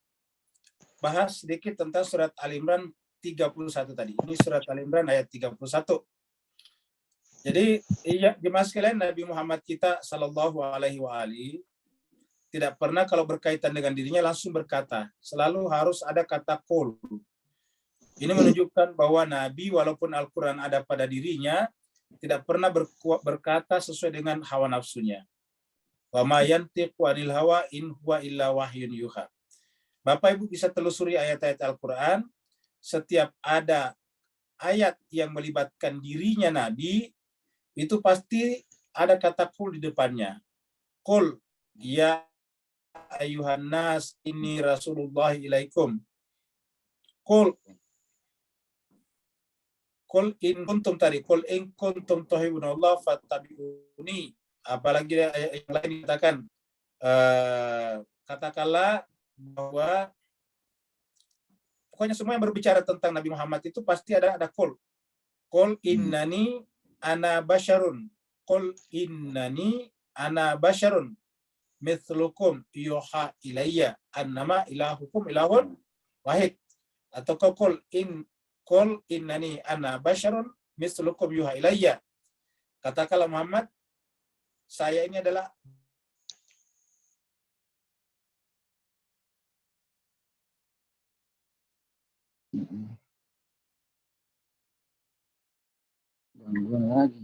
bahas sedikit tentang surat Al-Imran 31 tadi. Ini surat Al-Imran ayat 31. Jadi iya, jemaah sekalian, Nabi Muhammad kita sallallahu alaihi wa alihi tidak pernah kalau berkaitan dengan dirinya langsung berkata, selalu harus ada kata qul. Ini menunjukkan bahwa Nabi walaupun Al-Quran ada pada dirinya tidak pernah berkata sesuai dengan hawa nafsunya. Wa ma yantiqu anil hawa in huwa illa wahyun yuha. Bapak Ibu bisa telusuri ayat-ayat Al-Quran, setiap ada ayat yang melibatkan dirinya Nabi, itu pasti ada kata qul di depannya. Qul ya ayuhan nas inni rasulullah ilaikum. Qul in kuntum tadi, qul in kuntum tuhibbunallah fattabi'uni. Apalagi yang lain dikatakan, katakanlah bahwa pokoknya semua yang berbicara tentang Nabi Muhammad itu pasti ada qul. Qul innani ana basyarun. Qul innani ana basyarun mithlukum yuha ilayya annama ilahukum ilahun wahid. Atau qul innani ana basyarun mislukum yuha ilayya. Katakanlah Muhammad, saya ini adalah Gangguan lagi.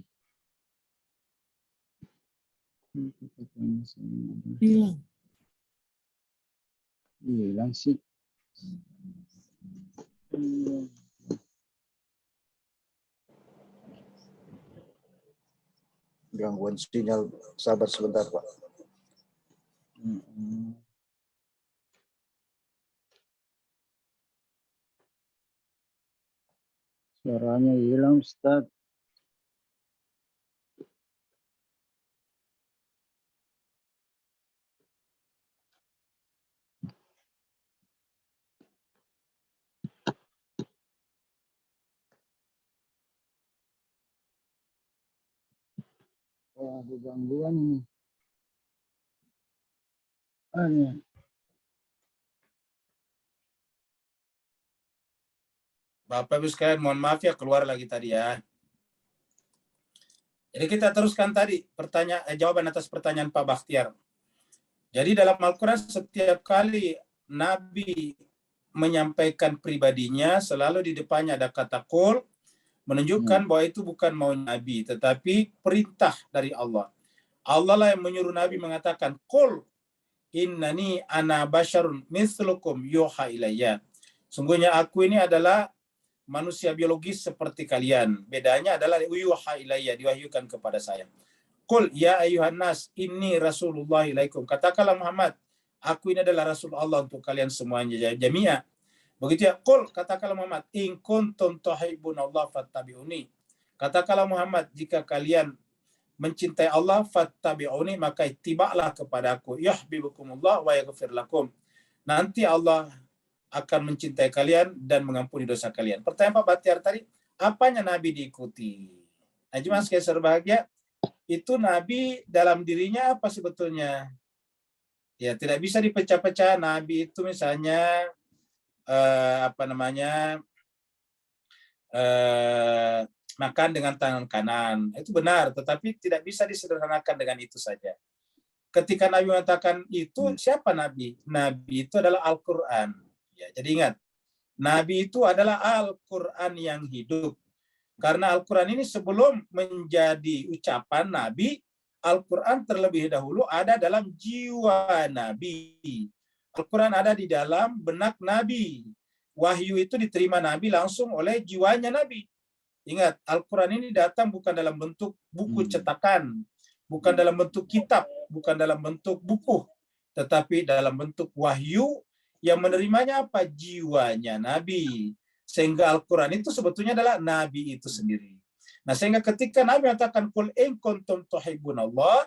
Hilang. Hilang sih. Gangguan sinyal, sabar sebentar Pak. Suaranya hilang Ustaz. Oh, ada gangguan ini. Aneh. Bapak Ibu sekalian, mohon maaf ya keluar lagi tadi ya. Jadi kita teruskan tadi jawaban atas pertanyaan Pak Bakhtiar. Jadi dalam Al-Quran setiap kali Nabi menyampaikan pribadinya selalu di depannya ada kata qul, menunjukkan bahwa itu bukan mau Nabi tetapi perintah dari Allah. Allah lah yang menyuruh Nabi mengatakan qul innani ana basyarun mithlukum yuha ilayya. Sungguhnya aku ini adalah manusia biologis seperti kalian. Bedanya adalah yuha ilayya, diwahyukan kepada saya. Qul ya ayuhan nas inni rasulullah ilaikum. Katakanlah Muhammad, aku ini adalah Rasul Allah untuk kalian semuanya jami'a. Begitu ya, qul, katakanlah Muhammad, in kuntum tuhibbunallah fattabi'uni. Katakanlah Muhammad, jika kalian mencintai Allah fattabi'uni, maka ittiba'lah kepadaku. Yuhibbukumullah wa yaghfir lakum. Nanti Allah akan mencintai kalian dan mengampuni dosa kalian. Pertanyaan Pak Bakhtiar tadi, apanya Nabi diikuti? Nah, jemaah sekalian berbahagia, itu Nabi dalam dirinya apa sebetulnya? Ya, tidak bisa dipecah-pecah. Nabi itu misalnya makan dengan tangan kanan. Itu benar, tetapi tidak bisa disederhanakan dengan itu saja. Ketika Nabi mengatakan itu, siapa Nabi? Nabi itu adalah Al-Quran. Ya, jadi ingat, Nabi itu adalah Al-Quran yang hidup. Karena Al-Quran ini sebelum menjadi ucapan Nabi, Al-Quran terlebih dahulu ada dalam jiwa Nabi. Al-Quran ada di dalam benak Nabi. Wahyu itu diterima Nabi langsung oleh jiwanya Nabi. Ingat, Al-Quran ini datang bukan dalam bentuk buku cetakan, bukan dalam bentuk kitab, bukan dalam bentuk buku, tetapi dalam bentuk wahyu yang menerimanya apa? Jiwanya Nabi. Sehingga Al-Quran itu sebetulnya adalah Nabi itu sendiri. Nah, sehingga ketika Nabi mengatakan qul in kuntum tuhibbunallah,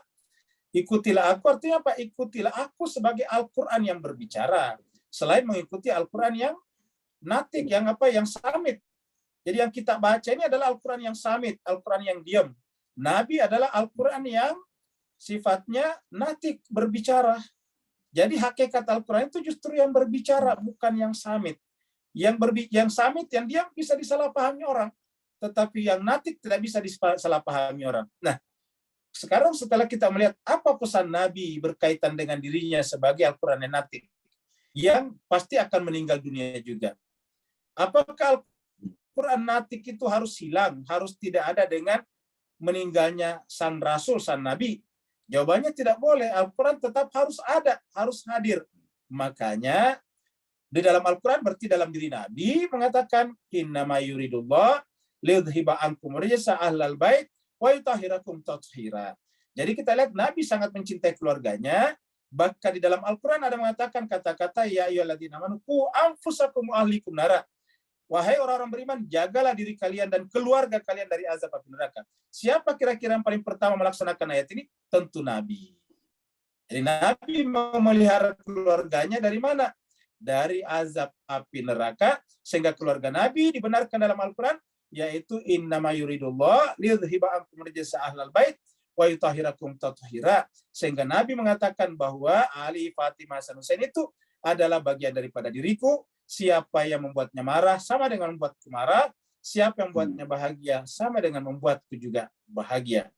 ikutilah aku, artinya apa? Ikutilah aku sebagai Al-Quran yang berbicara. Selain mengikuti Al-Quran yang natik, yang apa? Yang samit. Jadi yang kita baca ini adalah Al-Quran yang samit, Al-Quran yang diam. Nabi adalah Al-Quran yang sifatnya natik, berbicara. Jadi hakikat Al-Quran itu justru yang berbicara, bukan yang samit. Yang samit, yang diam bisa disalahpahami orang. Tetapi yang natik tidak bisa disalahpahami orang. Nah, sekarang setelah kita melihat apa pesan Nabi berkaitan dengan dirinya sebagai Al-Quran yang natik, yang pasti akan meninggal dunia juga. Apakah Al-Quran natik itu harus hilang, harus tidak ada dengan meninggalnya sang Rasul, sang Nabi? Jawabannya tidak boleh. Al-Quran tetap harus ada, harus hadir. Makanya di dalam Al-Quran berarti dalam diri Nabi mengatakan innama yuridullah liyudhiba ankum rijsa ahlal bait wa yutahhirakum tathira. Jadi kita lihat Nabi sangat mencintai keluarganya. Bahkan di dalam Al-Quran ada mengatakan kata-kata ya ayyuhalladzina amanu qu anfusakum wa ahlikum nara. Wahai orang-orang beriman, jagalah diri kalian dan keluarga kalian dari azab api neraka. Siapa kira-kira yang paling pertama melaksanakan ayat ini? Tentu Nabi. Jadi Nabi memelihara keluarganya dari mana? Dari azab api neraka, sehingga keluarga Nabi dibenarkan dalam Al-Quran, yaitu innama yuridullah liyudhiba ankum rijsa ahlal bait wa yutahhirakum tathira. Sehingga Nabi mengatakan bahwa Ali, Fatimah, Hasan, Husain itu adalah bagian daripada diriku. Siapa yang membuatnya marah sama dengan membuatku marah. siapa yang membuatnya bahagia sama dengan membuatku juga bahagia.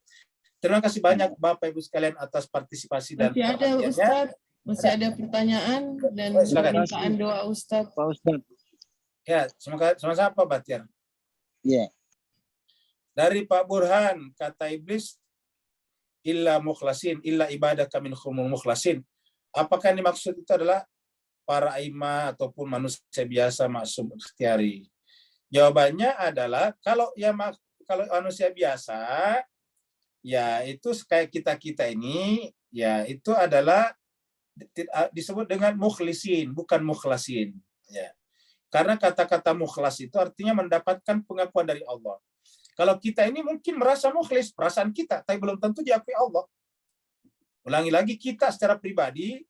Terima kasih banyak Bapak Ibu sekalian atas partisipasi dan Masih ada perhatiannya. Ustadz, masih ada pertanyaan dan Silakan. permintaan doa Ustadz. Pak Ustadz. Ya, sama-sama Pak Batiar. Iya. Dari Pak Burhan, kata iblis, illa mukhlasin, illa ibadaka minhumul mukhlasin. Apakah yang dimaksud itu adalah para imam ataupun manusia biasa maksum ikhtiari? Jawabannya adalah kalau manusia biasa, ya itu kayak kita ini, ya itu adalah disebut dengan mukhlisin, bukan mukhlasin. Ya. Karena kata-kata mukhlas itu artinya mendapatkan pengakuan dari Allah. Kalau kita ini mungkin merasa mukhlis, perasaan kita, tapi belum tentu diakui Allah. Ulangi lagi, kita secara pribadi,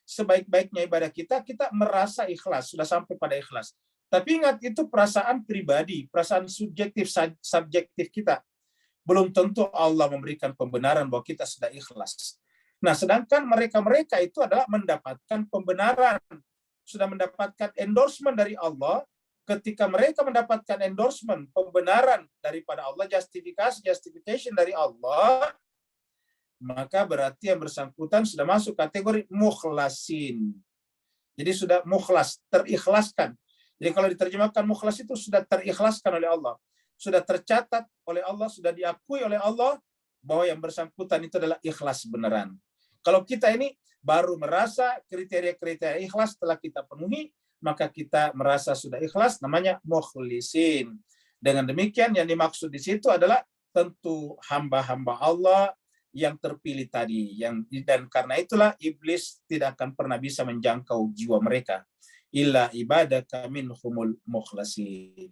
sebaik-baiknya ibadah kita merasa ikhlas, sudah sampai pada ikhlas. Tapi ingat, itu perasaan pribadi, perasaan subjektif kita. Belum tentu Allah memberikan pembenaran bahwa kita sudah ikhlas. Nah, sedangkan mereka-mereka itu adalah mendapatkan pembenaran, sudah mendapatkan endorsement dari Allah. Ketika mereka mendapatkan endorsement, pembenaran daripada Allah, justification dari Allah, maka berarti yang bersangkutan sudah masuk kategori mukhlasin. Jadi sudah mukhlas, terikhlaskan. Jadi kalau diterjemahkan mukhlas itu sudah terikhlaskan oleh Allah. Sudah tercatat oleh Allah, sudah diakui oleh Allah bahwa yang bersangkutan itu adalah ikhlas beneran. Kalau kita ini baru merasa kriteria-kriteria ikhlas setelah kita penuhi, maka kita merasa sudah ikhlas, namanya mukhlisin. Dengan demikian yang dimaksud di situ adalah tentu hamba-hamba Allah yang terpilih tadi, dan karena itulah iblis tidak akan pernah bisa menjangkau jiwa mereka. Illa ibadaka minhumul mukhlasin.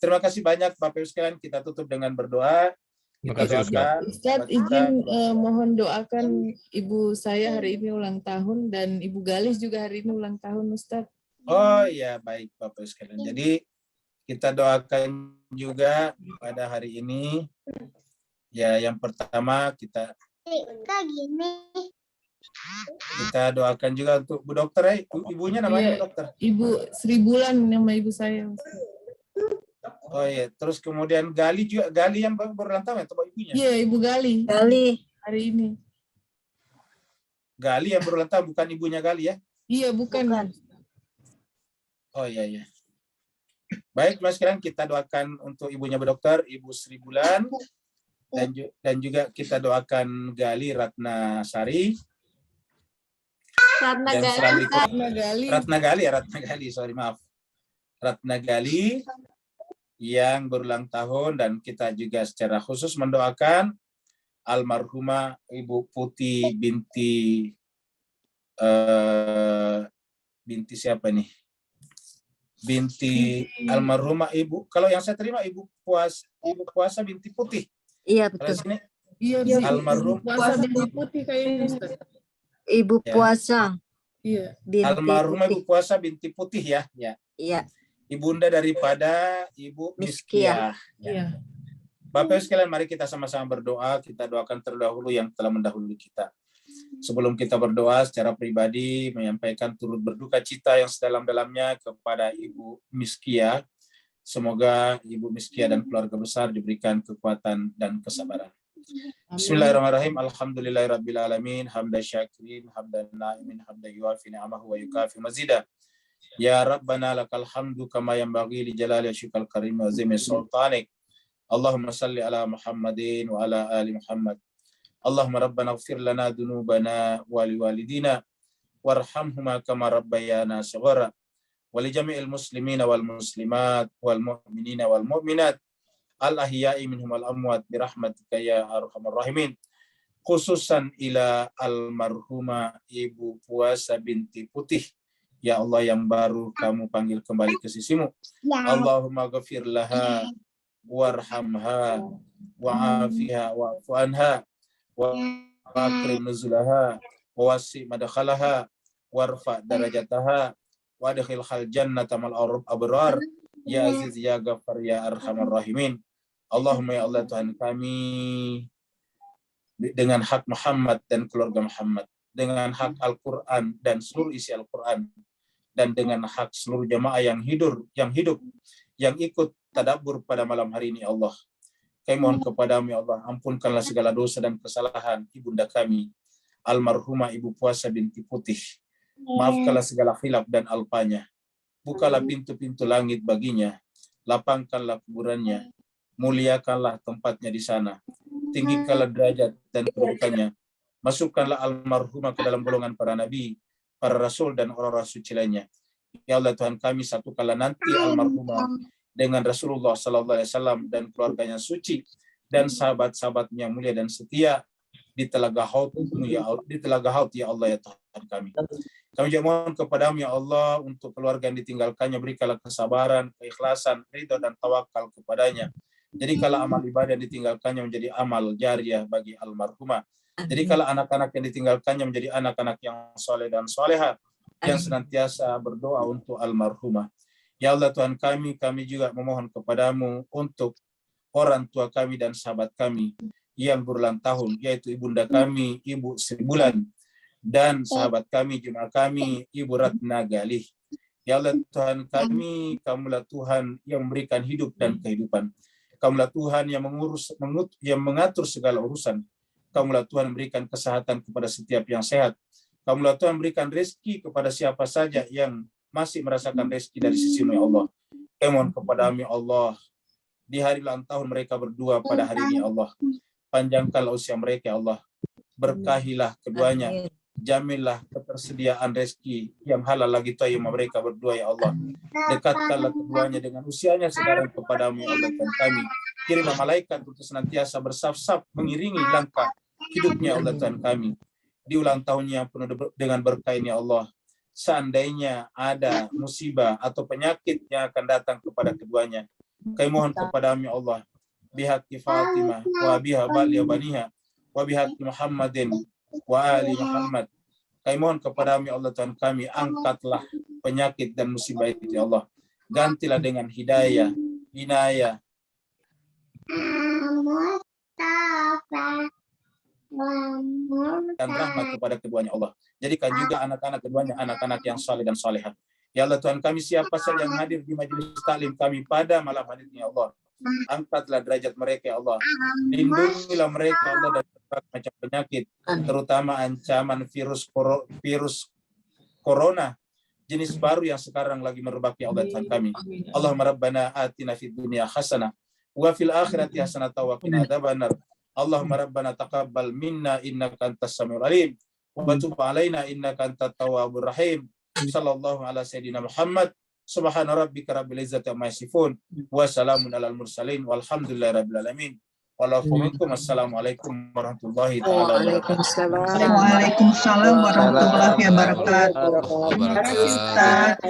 Terima kasih banyak Bapak Ibu sekalian, kita tutup dengan berdoa. Terima kasih Ustaz. Ustadz izin mohon doakan ibu saya hari ini ulang tahun dan Ibu Galis juga hari ini ulang tahun Ustadz. Oh ya, baik Bapak Ibu sekalian. Jadi kita doakan juga pada hari ini. Ya, yang pertama kita doakan juga untuk Bu Dokter, ibunya namanya Bu Dokter. Ibu Sri Bulan nama ibu saya. Oh iya, terus kemudian Gali juga, Gali yang berulang tahun atau ibunya? Iya, Ibu Gali. Gali hari ini. Gali yang berulang tahun, bukan ibunya Gali ya? Iya, bukan. Oh iya iya. Baik, Mas sekalian, kita doakan untuk ibunya Bu Dokter, Ibu Sri Bulan, dan juga kita doakan Gali Ratna Sari. Ratna Gali, sorry maaf. Ratna Gali yang berulang tahun, dan kita juga secara khusus mendoakan almarhumah Ibu Putih binti siapa nih? Binti almarhumah Ibu. Kalau yang saya terima Ibu Puasa binti Putih. Iya betul. Sini, iya, almarhum Puasa binti Putih kayaknya. Ibu Puasa. Iya. Almarhumah Ibu Puasa binti Putih ya. Ya. Iya. Ibunda daripada Ibu Miskiah. Iya. Bapak Ibu sekalian, mari kita sama-sama berdoa. Kita doakan terdahulu yang telah mendahului kita. Sebelum kita berdoa secara pribadi, menyampaikan turut berduka cita yang sedalam-dalamnya kepada Ibu Miskiah. Semoga Ibu Miskiah dan keluarga besar diberikan kekuatan dan kesabaran. Bismillahirrahmanirrahim. Alhamdulillahirabbil alamin, hamdan syakirin, hamdan na'imin, hamdan yuafi ni'amahu wa yukafi mazidah. Ya Rabbana lakal hamdu kama yanbaghi li jalali wajhikal karim wa azimi sultanik. Allahumma salli ala Muhammadin wa ala ali Muhammad. Allahumma rabbana ighfir lana dhunubana wa liwalidina warhamhuma kama rabbayana shaghara wa li jami'il muslimina wal muslimat wal mu'minina wal mu'minat al ahya'i minhum wal amwat bi rahmatika ya arhamar rahimin. Khususan ila almarhumah Ibu Puasa binti Putih, ya Allah yang baru kamu panggil kembali ke sisimu. Allahumma ghafir laha warhamha wa'afiha wa'fu anha wa akrim nuzulaha wa wasi madkhalaha warfa darajataha wa adkhil khal jannata mal abrar ya aziz ya ghafar ya arhamar rahimin. Allahumma ya Allah Tuhan kami, dengan hak Muhammad dan keluarga Muhammad, dengan hak Al-Quran dan seluruh isi Al-Quran, dan dengan hak seluruh jamaah yang hidup, yang ikut bertadabbur pada malam hari ini, Allah. Kami mohon kepadamu, ya Allah, ampunkanlah segala dosa dan kesalahan ibunda kami, almarhumah Ibu Puasa binti Putih. Maafkanlah segala khilaf dan alpanya. Bukalah pintu-pintu langit baginya. Lapangkanlah kuburannya. Muliakanlah tempatnya di sana. Tinggikanlah derajat dan kedudukannya. Masukkanlah almarhumah ke dalam golongan para nabi, para rasul, dan orang-orang suci lainnya. Ya Allah Tuhan kami, satukanlah nanti almarhumah dengan Rasulullah SAW dan keluarganya suci dan sahabat-sahabatnya mulia dan setia di telaga haud-Mu, ya Allah, di telaga haud, ya Allah, ya Tuhan kami. Kami juga mohon kepadamu, ya Allah, untuk keluarga yang ditinggalkannya, berikanlah kesabaran, keikhlasan, ridho, dan tawakal kepadanya. Jadi kalau amal ibadah yang ditinggalkannya menjadi amal jariah bagi almarhumah. Jadi kalau anak-anak yang ditinggalkannya menjadi anak-anak yang soleh dan soleha, yang senantiasa berdoa untuk almarhumah. Ya Allah Tuhan kami juga memohon kepadamu untuk orang tua kami dan sahabat kami yang berulang tahun, yaitu ibunda kami, Ibu Sri Bulan, dan sahabat kami, jemaah kami, Ibu Ratna Galih. Ya Allah Tuhan kami, Kamulah Tuhan yang memberikan hidup dan kehidupan. Kamulah Tuhan yang mengatur segala urusan. Kamulah Tuhan memberikan kesehatan kepada setiap yang sehat. Kamulah Tuhan memberikan rezeki kepada siapa saja yang masih merasakan rezeki dari sisi-Mu, ya Allah. Kami mohon kepadamu, ya Allah, di hari ulang tahun mereka berdua pada hari ini, ya Allah. Panjangkanlah usia mereka, ya Allah. Berkahilah keduanya. Jaminlah ketersediaan rezeki yang halal lagi thayyibah mereka berdua, ya Allah. Dekatkanlah keduanya dengan usianya sekarang kepadamu, ya Allah, dan kami. Kirimlah malaikat untuk senantiasa bersaf-saf mengiringi langkah hidupnya, Allah Tuhan kami. Di ulang tahunnya yang penuh dengan berkah ini, ya Allah. Seandainya ada musibah atau penyakit yang akan datang kepada keduanya, kami mohon kepadamu, ya Allah, bihaqi Fatimah wa biha bali baniha wa bihaqi Muhammadin wa ali Muhammad. Kami mohon kepadamu, ya Allah Tuhan kami, angkatlah penyakit dan musibah itu, ya Allah. Gantilah dengan hidayah, inayah, dan rahmat kepada keduanya, Allah. Jadikan juga anak-anak keduanya anak-anak yang saleh dan salehah. Ya Allah Tuhan kami, siapa saja yang hadir di majelis taklim kami pada malam hari ini, ya Allah, angkatlah derajat mereka, ya Allah. Lindungilah mereka, Allah, dari berbagai macam penyakit, terutama ancaman virus corona jenis baru yang sekarang lagi merebak, ya Allah Tuhan kami. Allahumma rabbana atina fid dunya hasanah wa fil akhirati hasanah wa qina adzabannar. Allahumma rabbana taqabbal minna innaka antas samiul alim wa tub alaina innaka antat tawwabur rahim. Sallallahu ala sayyidina Muhammad. Subhana rabbika rabbil izzati amma yasifun wa salamun alal mursalin walhamdulillahi rabbil alamin. Wassalamualaikum warahmatullahi wabarakatuh. Waalaikumsalam warahmatullahi wabarakatuh. Terima kasih, Ustaz.